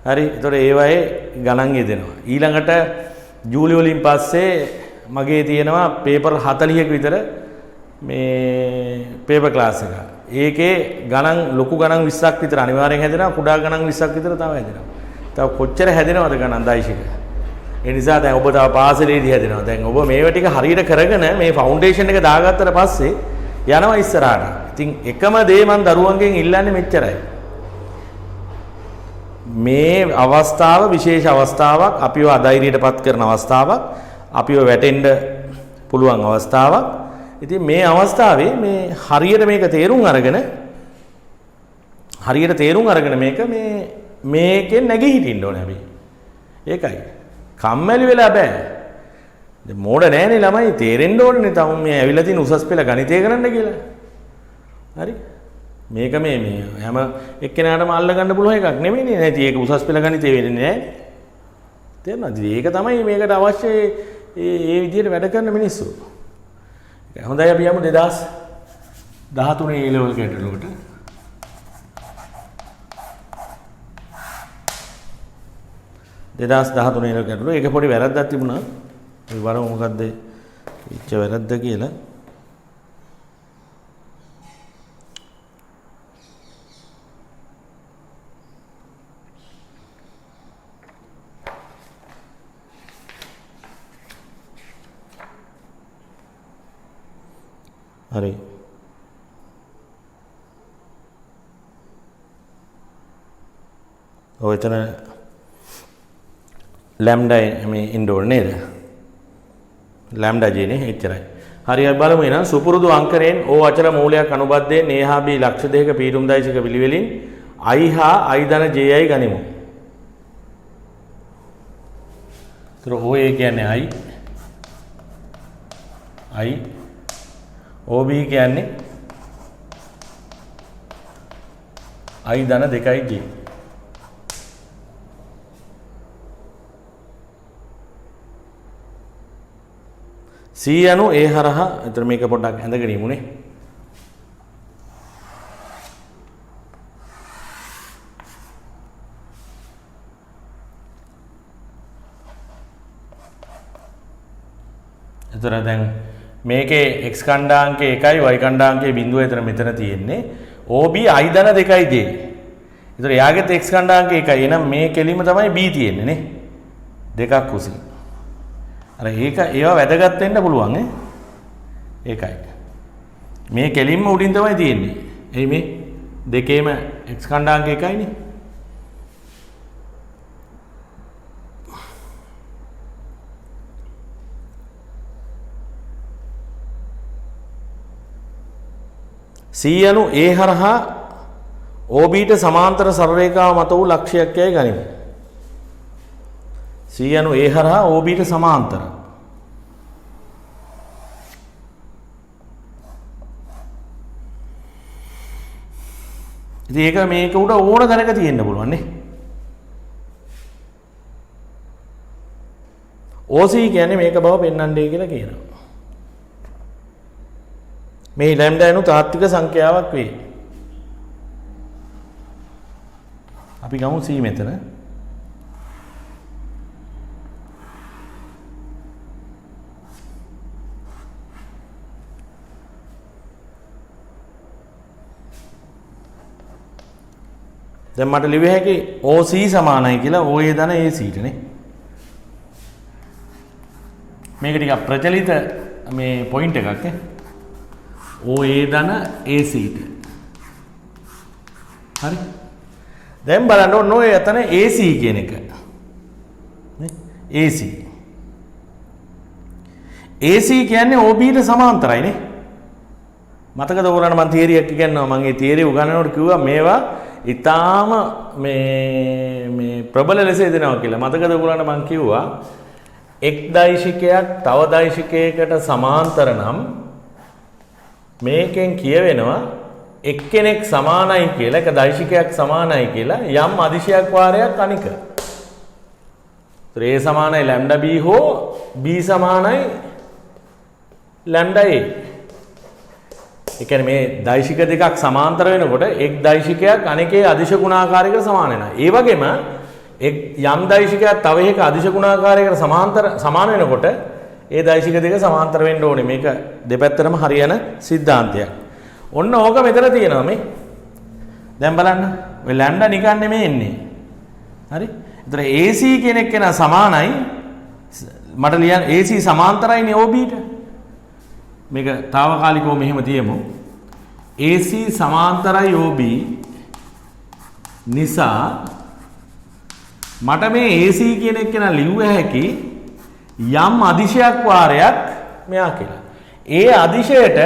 හරි. ඒතකොට ඒවායේ ගණන් යෙදෙනවා. ඊළඟට ජූලි වලින් පස්සේ මගේ තියෙනවා පේපර් 40ක විතර මේ පේපර් ක්ලාස් එක. ඒකේ ගණන් ලොකු ගණන් 20ක් විතර අනිවාර්යෙන් හැදෙනවා. කුඩා ගණන් 20ක් විතර තව හැදෙනවා. තව කොච්චර හැදෙනවද ගණන් දෛශික. ඒ නිසා දැන් ඔබ තව පාසලේදී හැදෙනවා. දැන් ඔබ මේව ටික හරියට කරගෙන මේ ෆවුන්ඩේෂන් එක දාගත්තට පස්සේ යනවා ඉස්සරහට. ඉතින් එකම දේ මම දරුවන්ගෙන් ඉල්ලන්නේ මෙච්චරයි. මේ අවස්ථාව විශේෂ අවස්ථාවක්, අපිව අධෛර්යයටපත් කරන අවස්ථාවක්, අපිව වැටෙන්න පුළුවන් අවස්ථාවක්. ඉතින් මේ අවස්ථාවේ මේ හරියට මේක තේරුම් අරගෙන මේක මේකෙන් නැගී හිටින්න ඕනේ අපි. ඒකයි. කම්මැලි වෙලා බෑ. දැන් මෝඩ නෑනේ ළමයි, තේරෙන්න ඕනේ තම මේ ඇවිල්ලා තියෙන උසස් පෙළ ගණිතය කරන්න කියලා. හරි? මේක මේ හැම එක්කෙනාටම අල්ල ගන්න පුළුවන් එකක් නෙමෙයිනේ. නැති ඒක උසස් පෙළ ගණිතය වෙන්නේ නෑ. තේරුණාද? ඒක තමයි මේකට අවශ්‍ය ඒ විදිහට වැඩ කරන මිනිස්සු. හොඳයි අපි යමු 2013 A level කැටලොගට. 2013 A level කැටලොග. ඒක පොඩි වැරද්දක් තිබුණා. ඒ වරම මොකද්ද ඉච්ච වැරද්ද කියලා. හරි. ඔය එතන ලැම්ඩා මේ ඉන්න ඕනේ නේද? ලැම්ඩා j නේ එච්චරයි. හරි අපි බලමු එහෙනම් සුපුරුදු අංකයෙන් O අචල මූලයක් අනුබද්ධයෙන් a හා b ලක්ෂ දෙක පීඩුම් දෛශික පිළිවෙලින් i හා i ධන ji ගනිමු. ඒතර OA කියන්නේ i OB කියන්නේ i ධන 2j. C යනු A හරහා එතන මේක පොඩ්ඩක් ඇඳගෙන ඉමුනේ. එතන දැන් මේකේ x කණ්ඩාංකය 1යි y කණ්ඩාංකයේ බිඳුව එතන මෙතන තියෙන්නේ. OB i ධන 2j. ඒතර යාගෙත් x කණ්ඩාංකය 1යි. එහෙනම් මේ කෙලිම තමයි b තියෙන්නේ නේ. දෙකක් කුසී. අර ඒවා වැදගත් වෙන්න පුළුවන් ඈ. ඒකයි. මේ කෙලින්ම උඩින් තමයි තියෙන්නේ. එයි මේ දෙකේම x කණ්ඩාංකය 1යිනේ. C යනු A හරහා OB ට සමාන්තර සරල රේඛාව මත වූ ලක්ෂයක් යයි ගනිමු. C යනු A හරහා OB ට සමාන්තර. ඉතින් ඒක මේක උඩ ඕන දැනක තියෙන්න පුළුවන් නේ. OC කියන්නේ මේක බව පෙන්වන්නයි කියලා කියනවා. මේ ලැම්ඩා යනු තාත්වික සංඛ්‍යාවක් වේ. අපි ගමු C මෙතන. දැන් මට ලිවිය හැකි OC සමානයි කියලා OA ධන AC ට නේ. මේක ටිකක් ප්‍රචලිත මේ පොයින්ට් එකක් නේ. OA ධන AC ට. හරි. දැන් බලන්න ඕන ඔය එතන AC කියන එක. නේ? AC. AC කියන්නේ OB ට සමාන්තරයි නේ. මතකද ඔයගොල්ලන්ට මම තියරි එකක් කියනවා. මම ඒ තියරි උගන්වනකොට කිව්වා මේවා ඊටාම මේ ප්‍රබල ලෙස දෙනවා කියලා. මතකද ඔයගොල්ලන්ට මම කිව්වා එක් දෛශිකයක් තව දෛශිකයකට සමාන්තර නම් මේකෙන් කියවෙනවා එක්කෙනෙක් සමානයි කියලා, එක දෛශිකයක් සමානයි කියලා යම් අදිශයක් වාරයක් අනික. A සමානයි ලැම්ඩා b හෝ b සමානයි ලැම්ඩා a. ඒ කියන්නේ මේ දෛශික දෙකක් සමාන්තර වෙනකොට එක් දෛශිකයක් අනිකේ අදිශ ගුණාකාරයකට සමාන වෙනවා. ඒ වගේම යම් දෛශිකයක් තව එකක අදිශ ගුණාකාරයකට සමාන වෙනකොට ඒ දෛශික දෙක සමාන්තර වෙන්න ඕනේ. මේක දෙපැත්තටම හරියන સિદ્ધාන්තයක්. ඔන්න ඕක මෙතන තියෙනවා මේ. දැන් බලන්න. ඔය ලැම්ඩා නිකන් නෙමෙයි එන්නේ. හරි? ඒතර AC කියන එක න සමානයි මට ලියන්න AC සමාන්තරයිනේ OB ට. මේක తాවකාලිකව මෙහෙම තියමු. AC සමාන්තරයි OB නිසා මට මේ AC කියන එක න ලිව්ව හැකි යම් අදිශයක් වාරයක් මෙයා කියලා. ඒ අදිශයට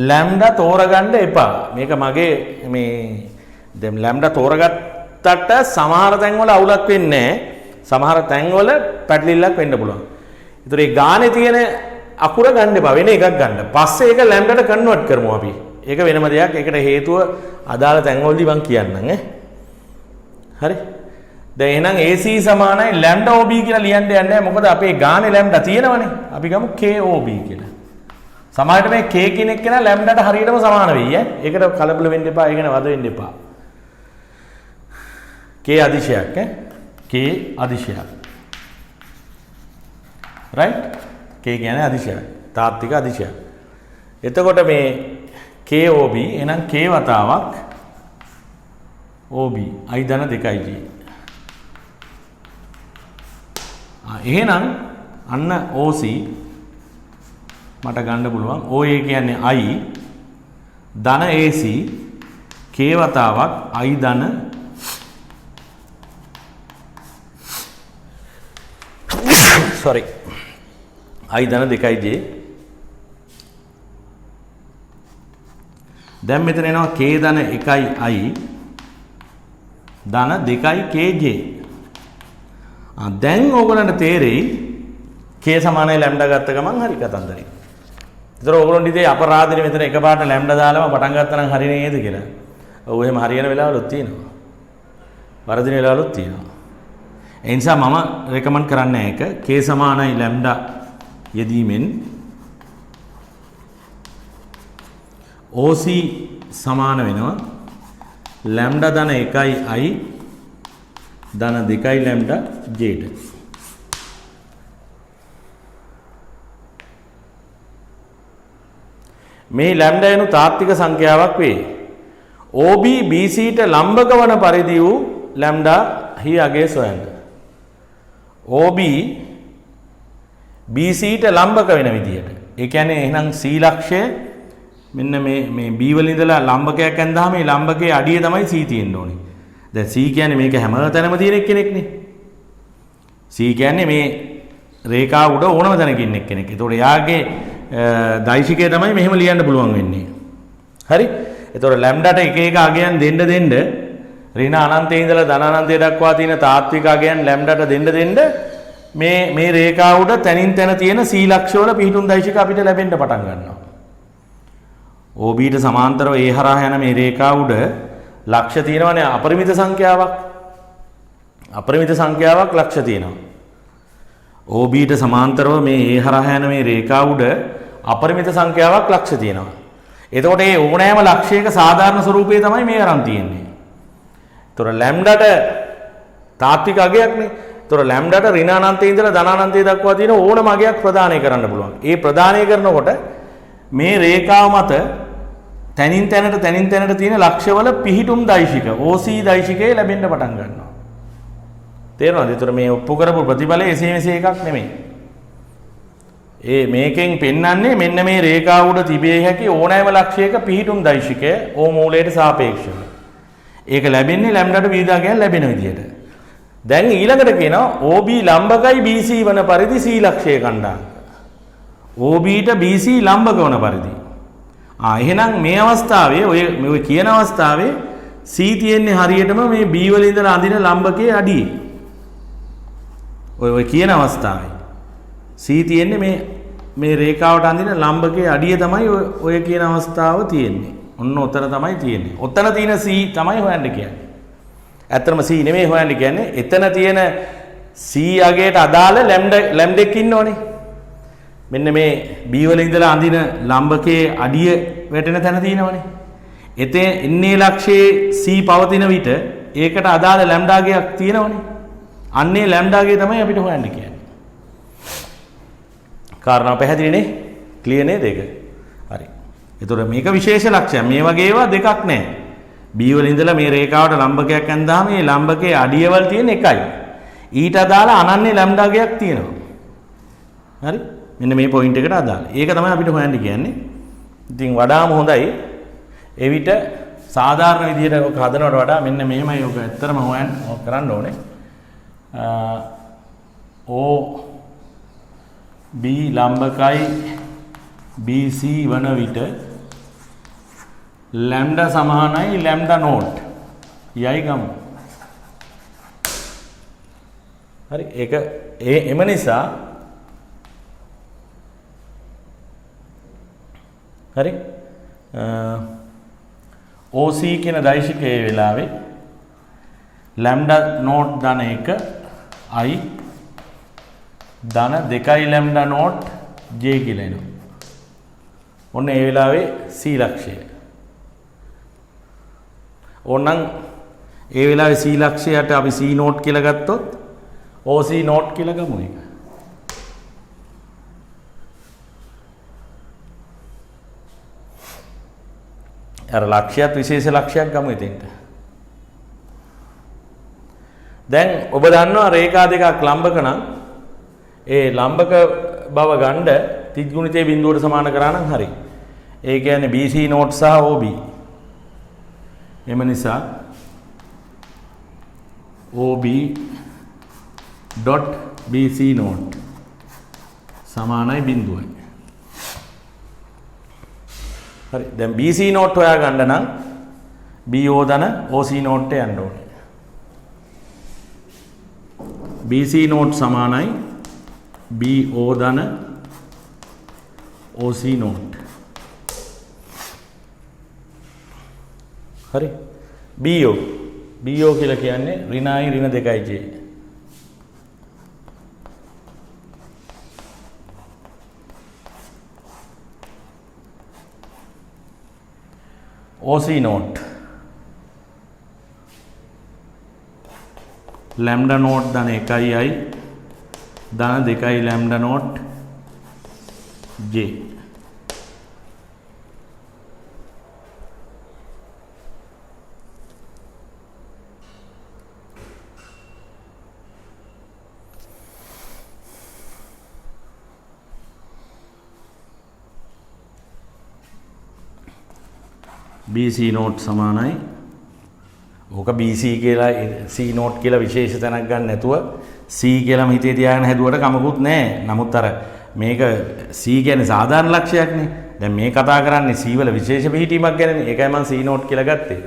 ලැම්ඩා තෝරගන්න එපා. මේක මගේ මේ දැන් ලැම්ඩා තෝරගත්තට සමහර තැන්වල අවුලක් වෙන්නේ නැහැ. සමහර තැන්වල පැටලිල්ලක් වෙන්න පුළුවන්. ඒතර ඒ ගානේ තියෙන අකුර ගන්න එපා. වෙන එකක් ගන්න. පස්සේ ඒක ලැම්ඩාට කන්වර්ට් කරමු අපි. ඒක වෙනම දෙයක්. ඒකට හේතුව අදාළ තැන්වලදී මම කියන්නම් ඈ. හරි. දැන් එහෙනම් AC සමානයි ලැම්ඩා OB කියලා ලියන්න යන්නේ නැහැ. මොකද අපේ ගානේ ලැම්ඩා තියෙනවනේ. අපි ගමු KOB කියලා. සමහරට මේ K කියන එක නා ලැම්ඩාට හරියටම සමාන වෙයි ඈ. ඒකට කලබල වෙන්න එපා. ඒක න වද වෙන්න එපා. K අදිශයක් ඈ. K අදිශයක්. right? K කියන්නේ අදිශයක්. තාත්වික අදිශයක්. එතකොට මේ KOB එහෙනම් K වතාවක් OB i ධන 2යි g. එහෙනම් අන්න OC මට ගන්න පුළුවන් OA කියන්නේ i ධන AC K වතාවක් i ධන sorry i ධන 2j. දැන් මෙතන එනවා k ධන 1යි i ධන 2යි kj. දැන් ඕගොල්ලන්ට තේරෙයි k සමානයි ලැම්ඩා ගත්ත ගමන් හරි කතන්දරේ. ඒතර ඕගොල්ලෝ ඉතින් අපරාධනේ මෙතන එකපාරට ලැම්ඩා දාලාම පටන් ගත්තා නම් හරි නේද කියලා. ඔව් එහෙම හරියන වෙලාවලුත් තියෙනවා. වරදින වෙලාවලුත් තියෙනවා. ඒ නිසා මම රෙකමන්ඩ් කරන්නේ ඒක k සමානයි ලැම්ඩා යෙදීමෙන් OC සමාන වෙනවා ලැම්ඩා ධන 1යි i ධන 2යි ලැම්ඩා j ට. මේ ලැම්ඩා යනු තාත්වික සංඛ්‍යාවක් වේ. OB BC ට ලම්බක වන පරිදි වූ ලැම්ඩා හි අගය සොයන්න. OB BC ට ලම්බක වෙන විදියට. ඒ කියන්නේ එහෙනම් C ලක්ෂය මෙන්න මේ B වල ඉඳලා ලම්බකයක් ඇඳාම මේ ලම්බකයේ අඩිය තමයි C තියෙන්න ඕනේ. දැන් C කියන්නේ මේක හැමතැනම තියෙන කෙනෙක්නේ. C කියන්නේ මේ රේඛාව උඩ ඕනම තැනක ඉන්න කෙනෙක්. ඒතකොට යාගේ දෛශිකය තමයි මෙහෙම ලියන්න පුළුවන් වෙන්නේ. හරි? ඒතකොට ලැම්ඩාට එක එක අගයන් දෙන්න ඍණ අනන්තයේ ඉඳලා ධන අනන්තය දක්වා තියෙන තාත්වික අගයන් ලැම්ඩාට දෙන්න මේ රේඛාව උඩ තනින් තන තියෙන C ලක්ෂ වල පිහිටුම් දෛශික අපිට ලැබෙන්න පටන් ගන්නවා. OB ට සමාන්තරව ඒ හරහා යන මේ රේඛාව උඩ ලක්ෂ තියෙනවනේ අපරිමිත සංඛ්‍යාවක්. අපරිමිත සංඛ්‍යාවක් ලක්ෂ තියෙනවා. OB ට සමාන්තරව මේ ඒ හරහා යන මේ රේඛාව උඩ අපරිමිත සංඛ්‍යාවක් ලක්ෂ තියෙනවා. එතකොට මේ ඕනෑම ලක්ෂයක සාධාරණ ස්වරූපය තමයි මේ අරන් තියෙන්නේ. ඒතොර ලැම්ඩාට තාත්වික අගයක්නේ. ඒතොර ලැම්ඩාට ඍණ අනන්තයේ ඉඳලා ධන අනන්තය දක්වා තියෙන ඕනම අගයක් ප්‍රදානය කරන්න පුළුවන්. ඒ ප්‍රදානය කරනකොට මේ රේඛාව මත තනින් තැනට තියෙන ලක්ෂවල පිහිටුම් දෛශික OC දෛශිකය ලැබෙන්න පටන් ගන්නවා. තේරෙනවද? ඒතර මේ ඔප්පු කරපු ප්‍රතිඵලය එසේ මෙසේ එකක් නෙමෙයි. මේකෙන් පෙන්වන්නේ මෙන්න මේ රේඛාව උඩ තිබිය හැකි ඕනෑම ලක්ෂයක පිහිටුම් දෛශිකය O මූලයට සාපේක්ෂව. ඒක ලැබෙන්නේ ලැම්ඩාට විවිධාගයන් ලැබෙන විදියට. දැන් ඊළඟට කියනවා OB ලම්බකයි BC වන පරිදි C ලක්ෂය කණ්ඩායම. OB ට BC ලම්බක වන පරිදි. එහෙනම් මේ අවස්ථාවේ ඔය කියන අවස්ථාවේ C තියෙන්නේ හරියටම මේ B වල ඉඳලා අඳින ලම්බකයේ අඩියේ. ඔය කියන අවස්ථාවේ C තියෙන්නේ මේ රේඛාවට අඳින ලම්බකයේ අඩිය තමයි ඔය කියන අවස්ථාව තියෙන්නේ. ඔන්න ඔතන තමයි තියෙන්නේ. ඔතන තියෙන C තමයි හොයන්න කියන්නේ. ඇත්තටම C නෙමෙයි හොයන්න කියන්නේ. එතන තියෙන C අගයට අදාළ ලැම්ඩෙක් ඉන්නෝනේ. මෙන්න මේ B වල ඉඳලා අඳින ලම්බකයේ අඩිය වැටෙන තැන තියෙනවනේ. එතේ ඉන්නේ ලක්ෂයේ C පවතින විට ඒකට අදාළ ලැම්ඩා ගයක් තියෙනවනේ. අන්නේ ලැම්ඩා ගේ තමයි අපිට හොයන්න කියන්නේ. කාරණා පැහැදිලිනේ? ක්ලියර් නේද ඒක? හරි. ඒතකොට මේක විශේෂ ලක්ෂයක්. මේ වගේ ඒවා දෙකක් නැහැ. B වල ඉඳලා මේ රේඛාවට ලම්බකයක් ඇඳාම මේ ලම්බකයේ අඩියවල තියෙන එකයි. ඊට අදාළ අනන්‍ය ලැම්ඩා ගයක් තියෙනවා. හරි? මෙන්න මේ පොයින්ට් එකට අදාළ. ඒක තමයි අපිට හොයන්න කියන්නේ. ඉතින් වඩාම හොඳයි. එවිට සාධාරණ විදිහට ඔක හදනවට වඩා මෙන්න මෙහෙමයි ඔක ඇත්තටම හොයන්න කරන්න ඕනේ. O B ලම්බකයි BC වන විට ලැම්ඩා සමානයි ලැම්ඩා නෝට් යයි ගමු. හරි ඒක එම නිසා හරි OC කියන දෛශිකයේ වෙලාවේ ලැම්ඩා නෝට් ධන 1 I ධන 2 ලැම්ඩා නෝට් J කියලා එනවා. ඔන්න ඒ වෙලාවේ C ලක්ෂය. ඕනනම් ඒ වෙලාවේ C ලක්ෂයට අපි C නෝට් කියලා ගත්තොත් OC නෝට් කියලා ගමු එක. අර ලක්ෂයත් විශේෂ ලක්ෂයක් ගමු එතෙන්ට. දැන් ඔබ දන්නවා රේඛා දෙකක් ලම්බක නම් ඒ ලම්බක බව ගන්න තිත් ගුණිතයේ බිඳුවට සමාන කරා නම් හරි. ඒ කියන්නේ BC නෝට් සහ OB. එම නිසා OB dot BC නෝට් සමානයි බිඳුවයි. හරි දැන් BC නෝට් හොයා ගන්න නම් BO ධන OC නෝට් එක යන්න ඕනේ. BC නෝට් සමානයි BO ධන OC නෝට්. හරි BO කියලා කියන්නේ ඍණයි ඍණ 2j. OC note lambda note ධන 1යි ධන 2යි lambda not j. BC not සමානයි ඕක BC කියලා C නෝට් කියලා විශේෂ තැනක් ගන්න නැතුව C කියලාම හිතේ තියාගෙන හැදුවට කමකුත් නැහැ. නමුත් අර මේක C කියන්නේ සාධාරණ ලක්ෂයක්නේ. දැන් මේ කතා කරන්නේ C වල විශේෂ පිහිටීමක් ගැනනේ. ඒකයි මම C නෝට් කියලා ගත්තේ.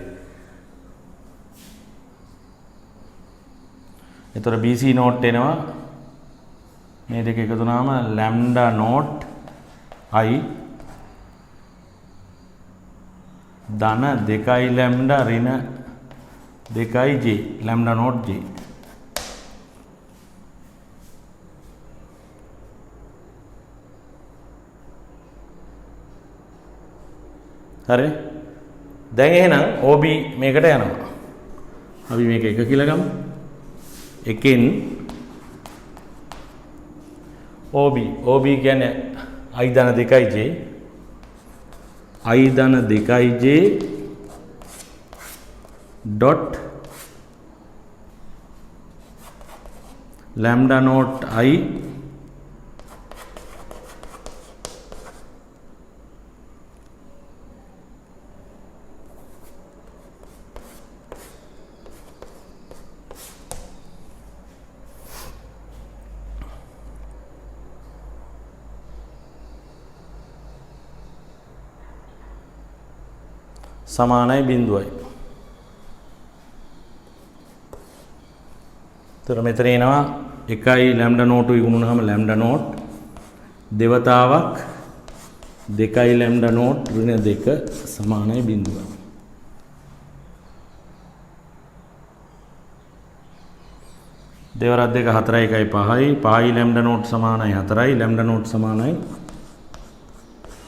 එතකොට BC නෝට් එනවා මේ දෙක එකතු වුණාම ලැම්ඩා නෝට් I ධන 2යි ලැම්ඩා ඍණ 2යි j ලැම්ඩා නෝට් j. හරි දැන් එහෙනම් OB මේකට යනවා. අපි මේක 1 කියලා ගමු. එකෙන් OB කියන්නේ I ධන 2යි j I ධන 2යි j dot lambda naught I සමානයි බිඳුවයි. තර මෙතන එනවා 1යි ලැම්ඩා නෝට් විගුණුනහම ලැම්ඩා නෝට් දෙවතාවක් 2යි ලැම්ඩා නෝට් ඍණ 2 සමානයි බිඳුවයි. දෙවරක් 2 4යි 1යි 5යි 5යි ලැම්ඩා නෝට් සමානයි 4යි ලැම්ඩා නෝට් සමානයි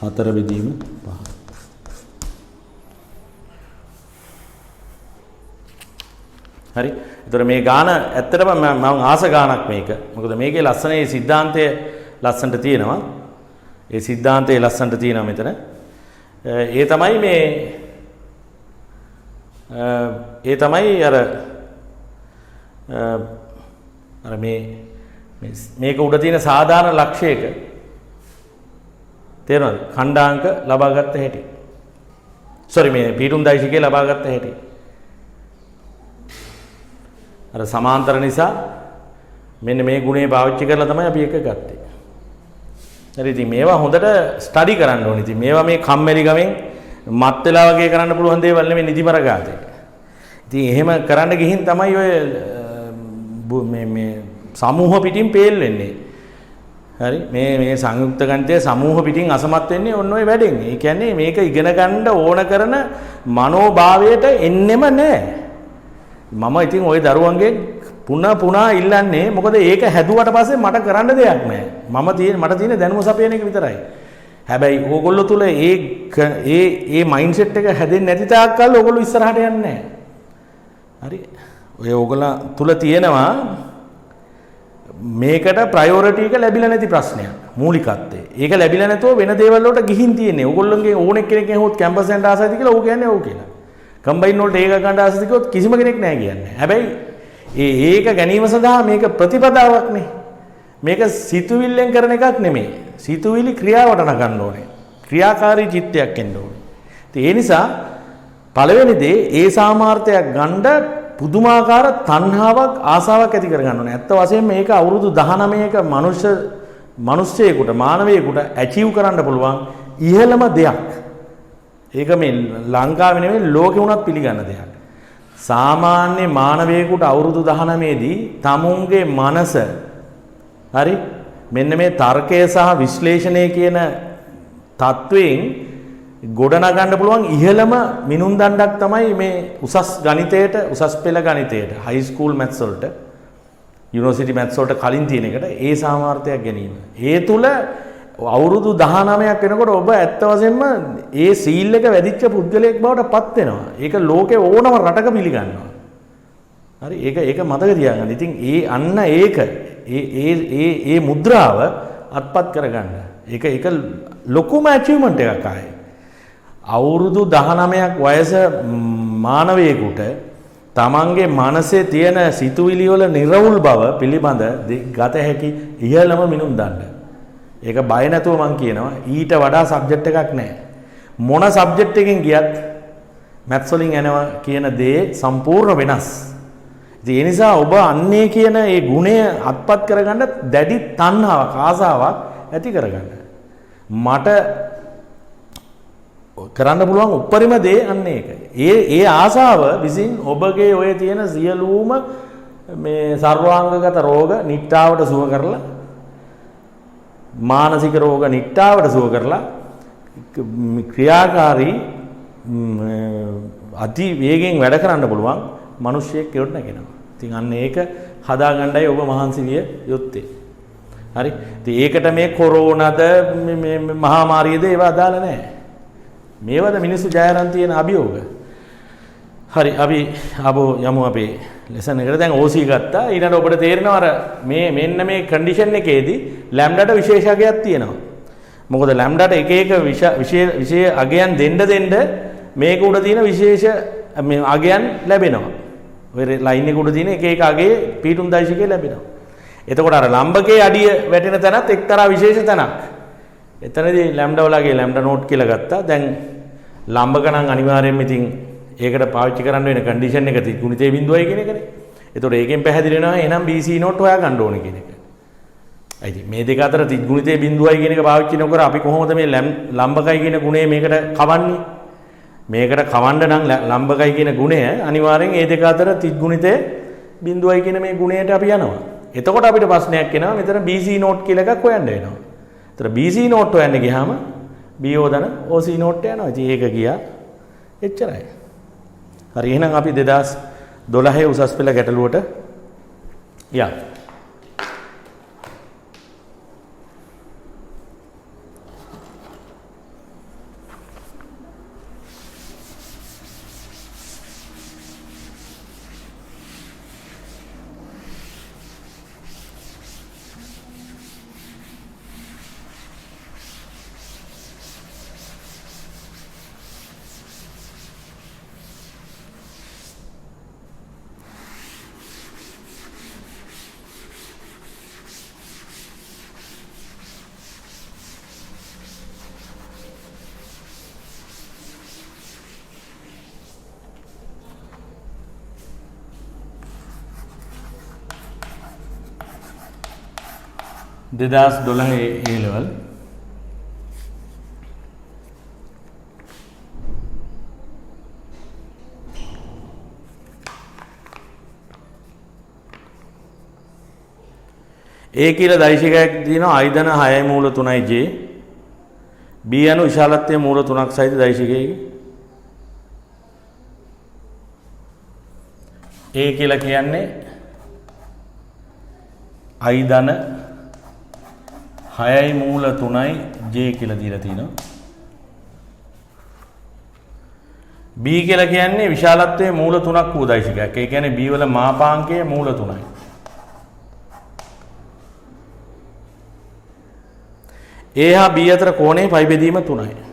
4 බෙදීම 5. හරි. ඒතර මේ ගාන ඇත්තටම මම ආස ගානක් මේක. මොකද මේකේ ලස්සනේ සිද්ධාන්තය ලස්සනට තියෙනවා. ඒ සිද්ධාන්තයේ ලස්සනට තියෙනවා මෙතන. ඒ තමයි අර අර මේක උඩ තියෙන සාධාරණ ලක්ෂයක තේරෙනවද? ඛණ්ඩාංක ලබා ගත්ත හැටි. සෝරි මේ පීටුම් දෛශිකය ලබා ගත්ත හැටි. අර සමාන්තර නිසා මෙන්න මේ ගුණේ පාවිච්චි කරලා තමයි අපි එක ගත්තේ. හරි ඉතින් මේවා හොඳට ස්ටඩි කරන්න ඕනේ. ඉතින් මේවා මේ කම්මැලි ගමෙන් මත් වෙලා වගේ කරන්න පුළුවන් දේවල් නෙමෙයි නිදිමරගාතේ. ඉතින් එහෙම කරන්න ගිහින් තමයි ඔය මේ සමූහ පිටින් පේල් වෙන්නේ. හරි මේ සංයුක්ත ගණිතයේ සමූහ පිටින් අසමත් වෙන්නේ ඔන්න ඔය වැඩෙන්. ඒ කියන්නේ මේක ඉගෙන ගන්න ඕන කරන මනෝභාවයට එන්නෙම නැහැ. මම ඉතින් ওই දරුවන්ගේ පුනා ඉල්ලන්නේ මොකද ඒක හැදුවට පස්සේ මට කරන්න දෙයක් නැහැ. මට තියෙන දැනුම සපයන එක විතරයි. හැබැයි ඕගොල්ලෝ තුල ඒ මයින්ඩ්සෙට් එක හැදෙන්නේ නැති තාක් කල් ඕගොල්ලෝ ඉස්සරහට යන්නේ නැහැ. හරි. ඔය ඕගොල්ලෝ තුල තියෙනවා මේකට ප්‍රයොරිටි එක ලැබිලා නැති ප්‍රශ්නයක් මූලිකත්වයේ. ඒක ලැබිලා නැතුව වෙන දේවල් වලට ගිහින් තියෙන්නේ. ඕගොල්ලෝගේ ඕනෙක් කෙනෙක් ඇහුවොත් කැම්පස් එකට ආසයිද කියලා ඌ කියන්නේ ඔව් කියලා. කම්බයින් වලට ඒක ගන්න ආසයිද කිව්වොත් කිසිම කෙනෙක් නැහැ කියන්නේ. හැබැයි ඒක ගැනීම සඳහා මේක ප්‍රතිපදාවක් නේ. මේක සිතුවිල්ලෙන් කරන එකක් නෙමෙයි. සිතුවිලි ක්‍රියාවට නගන්න ඕනේ. ක්‍රියාකාරී චිත්තයක් එන්න ඕනේ. ඒ නිසා පළවෙනි දේ ඒ සාමාර්ථයක් ගන්න පුදුමාකාර තණ්හාවක් ආසාවක් ඇති කර ගන්න ඕනේ. ඇත්ත වශයෙන්ම මේක අවුරුදු 19ක මිනිස්සෙකුට මානවයෙකුට ඇචීව් කරන්න පුළුවන් ඉහළම දෙයක්. ඒක මේ ලංකාවේ නෙමෙයි ලෝකෙ වුණත් පිළිගන්න දෙයක්. සාමාන්‍ය මානවයෙකුට අවුරුදු 19 දී තමුන්ගේ මනස හරි මෙන්න මේ තර්කය සහ විශ්ලේෂණය කියන තත්වයෙන් ගොඩනගන්න පුළුවන් ඉහළම මිනුම් දණ්ඩක් තමයි මේ උසස් ගණිතයට උසස් පෙළ ගණිතයට හයි ස්කූල් මැත්ස් වලට යුනිවර්සිටි මැත්ස් වලට කලින් තියෙන එකට ඒ සාමාර්ථයක් ගැනීම. ඒ තුල අවුරුදු 19ක් වෙනකොට ඔබ ඇත්ත වශයෙන්ම ඒ සීල් එක වැඩිච්ච පුද්ගලයෙක් බවට පත් වෙනවා. ඒක ලෝකේ ඕනම රටක පිළිගන්නවා. හරි ඒක මතක තියාගන්න. ඉතින් ඒ මුද්‍රාව අත්පත් කරගන්න. ඒක ලොකුම ඇචීව්මන්ට් එකක් ආයේ. අවුරුදු 19ක් වයස මානවයෙකුට තමන්ගේ මනසේ තියෙන සිතුවිලි වල නිර්වුල් බව පිළිබඳ ගත හැකි ඉහළම මිනුම් දණ්ඩ. ඒක බය නැතුව මම කියනවා ඊට වඩා සබ්ජෙක්ට් එකක් නැහැ. මොන සබ්ජෙක්ට් එකකින් ගියත් මැත්ස් වලින් එනවා කියන දේ සම්පූර්ණ වෙනස්. ඒ නිසා ඔබ අන්නේ කියන ඒ ගුණය අත්පත් කරගන්න දැඩි තණ්හාවක් ආසාවක් ඇති කරගන්න. මට කරන්න පුළුවන් උපරිම දේ අන්න ඒක. ඒ ආසාව විසින් ඔබගේ ඔය තියෙන සියලුම මේ සර්වාංගගත රෝග නිට්ටාවට සුව කරලා මානසික රෝග නිට්ටාවට සුව කරලා ක්‍රියාකාරී අති වේගෙන් වැඩ කරන්න පුළුවන් මිනිස්සෙක් කෙරොත් නැගෙනවා. ඉතින් අන්න ඒක හදාගන්නයි ඔබ මහන්සි විය යුත්තේ. හරි. ඉතින් ඒකට මේ කොරෝනාද මේ මහාමාරියද ඒවා අදාළ නැහැ. මේවද මිනිස්සු ජය අරන් තියෙන අභියෝග. හරි අපි යමු අපේ ලෙසන් එකට. දැන් OC ගත්තා. ඊළඟට ඔබට තේරෙනවා අර මෙන්න මේ කන්ඩිෂන් එකේදී ලැම්ඩාට විශේෂාගයක් තියෙනවා. මොකද ලැම්ඩාට එක එක විශේෂ අගයන් දෙන්න මේක උඩ තියෙන විශේෂ මේ අගයන් ලැබෙනවා. ඔය ලයින් එක උඩ තියෙන එක එක අගයේ පීටුම් දෛශිකය ලැබෙනවා. එතකොට අර ලම්බකයේ අඩිය වැටෙන තැනත් එක්තරා විශේෂ තැනක්. එතනදී ලැම්ඩා වලගේ ලැම්ඩා නෝට් කියලා ගත්තා. දැන් ලම්බක නම් අනිවාර්යයෙන්ම ඉතින් ඒකට පාවිච්චි කරන්න වෙන කන්ඩිෂන් එක ගුණිතේ බිඳුවයි කියන එකනේ. එතකොට ඒකෙන් පැහැදිලි වෙනවා එහෙනම් BC නෝට් හොයා ගන්න ඕනේ කියන එක. අයිති මේ දෙක අතර ගුණිතේ බිඳුවයි කියන එක පාවිච්චි නොකර අපි කොහොමද මේ ලම්බකයි කියන ගුණය මේකට කවන්නේ? මේකට කවන්න නම් ලම්බකයි කියන ගුණය අනිවාර්යෙන් ඒ දෙක අතර ගුණිතේ බිඳුවයි කියන මේ ගුණයට අපි යනවා. එතකොට අපිට ප්‍රශ්නයක් එනවා මෙතන BC නෝට් කියලා එකක් හොයන්න වෙනවා. එතන BC නෝට් හොයන්න ගියාම BO දන OC නෝට් යනවා. ඉතින් ඒක ගියා එච්චරයි. හරි එහෙනම් අපි 2012 උසස් පෙළ ගැටලුවට යා 2012 A level. A කියලා දෛශිකයක් තියෙනවා I ධන 6යි මූල 3යි J. B යනු විශාලත්වයේ මූල 3ක් සහිත දෛශිකයකි. A කියලා කියන්නේ I ධන 6යි මූල 3යි J කියලා දීලා තිනවා. B කියලා කියන්නේ විශාලත්වයේ මූල 3ක් වූ දෛශිකයක්. ඒ කියන්නේ B වල මාපාංකය මූල 3යි. A හා B අතර කෝණයේ පයි බෙදීම 3යි.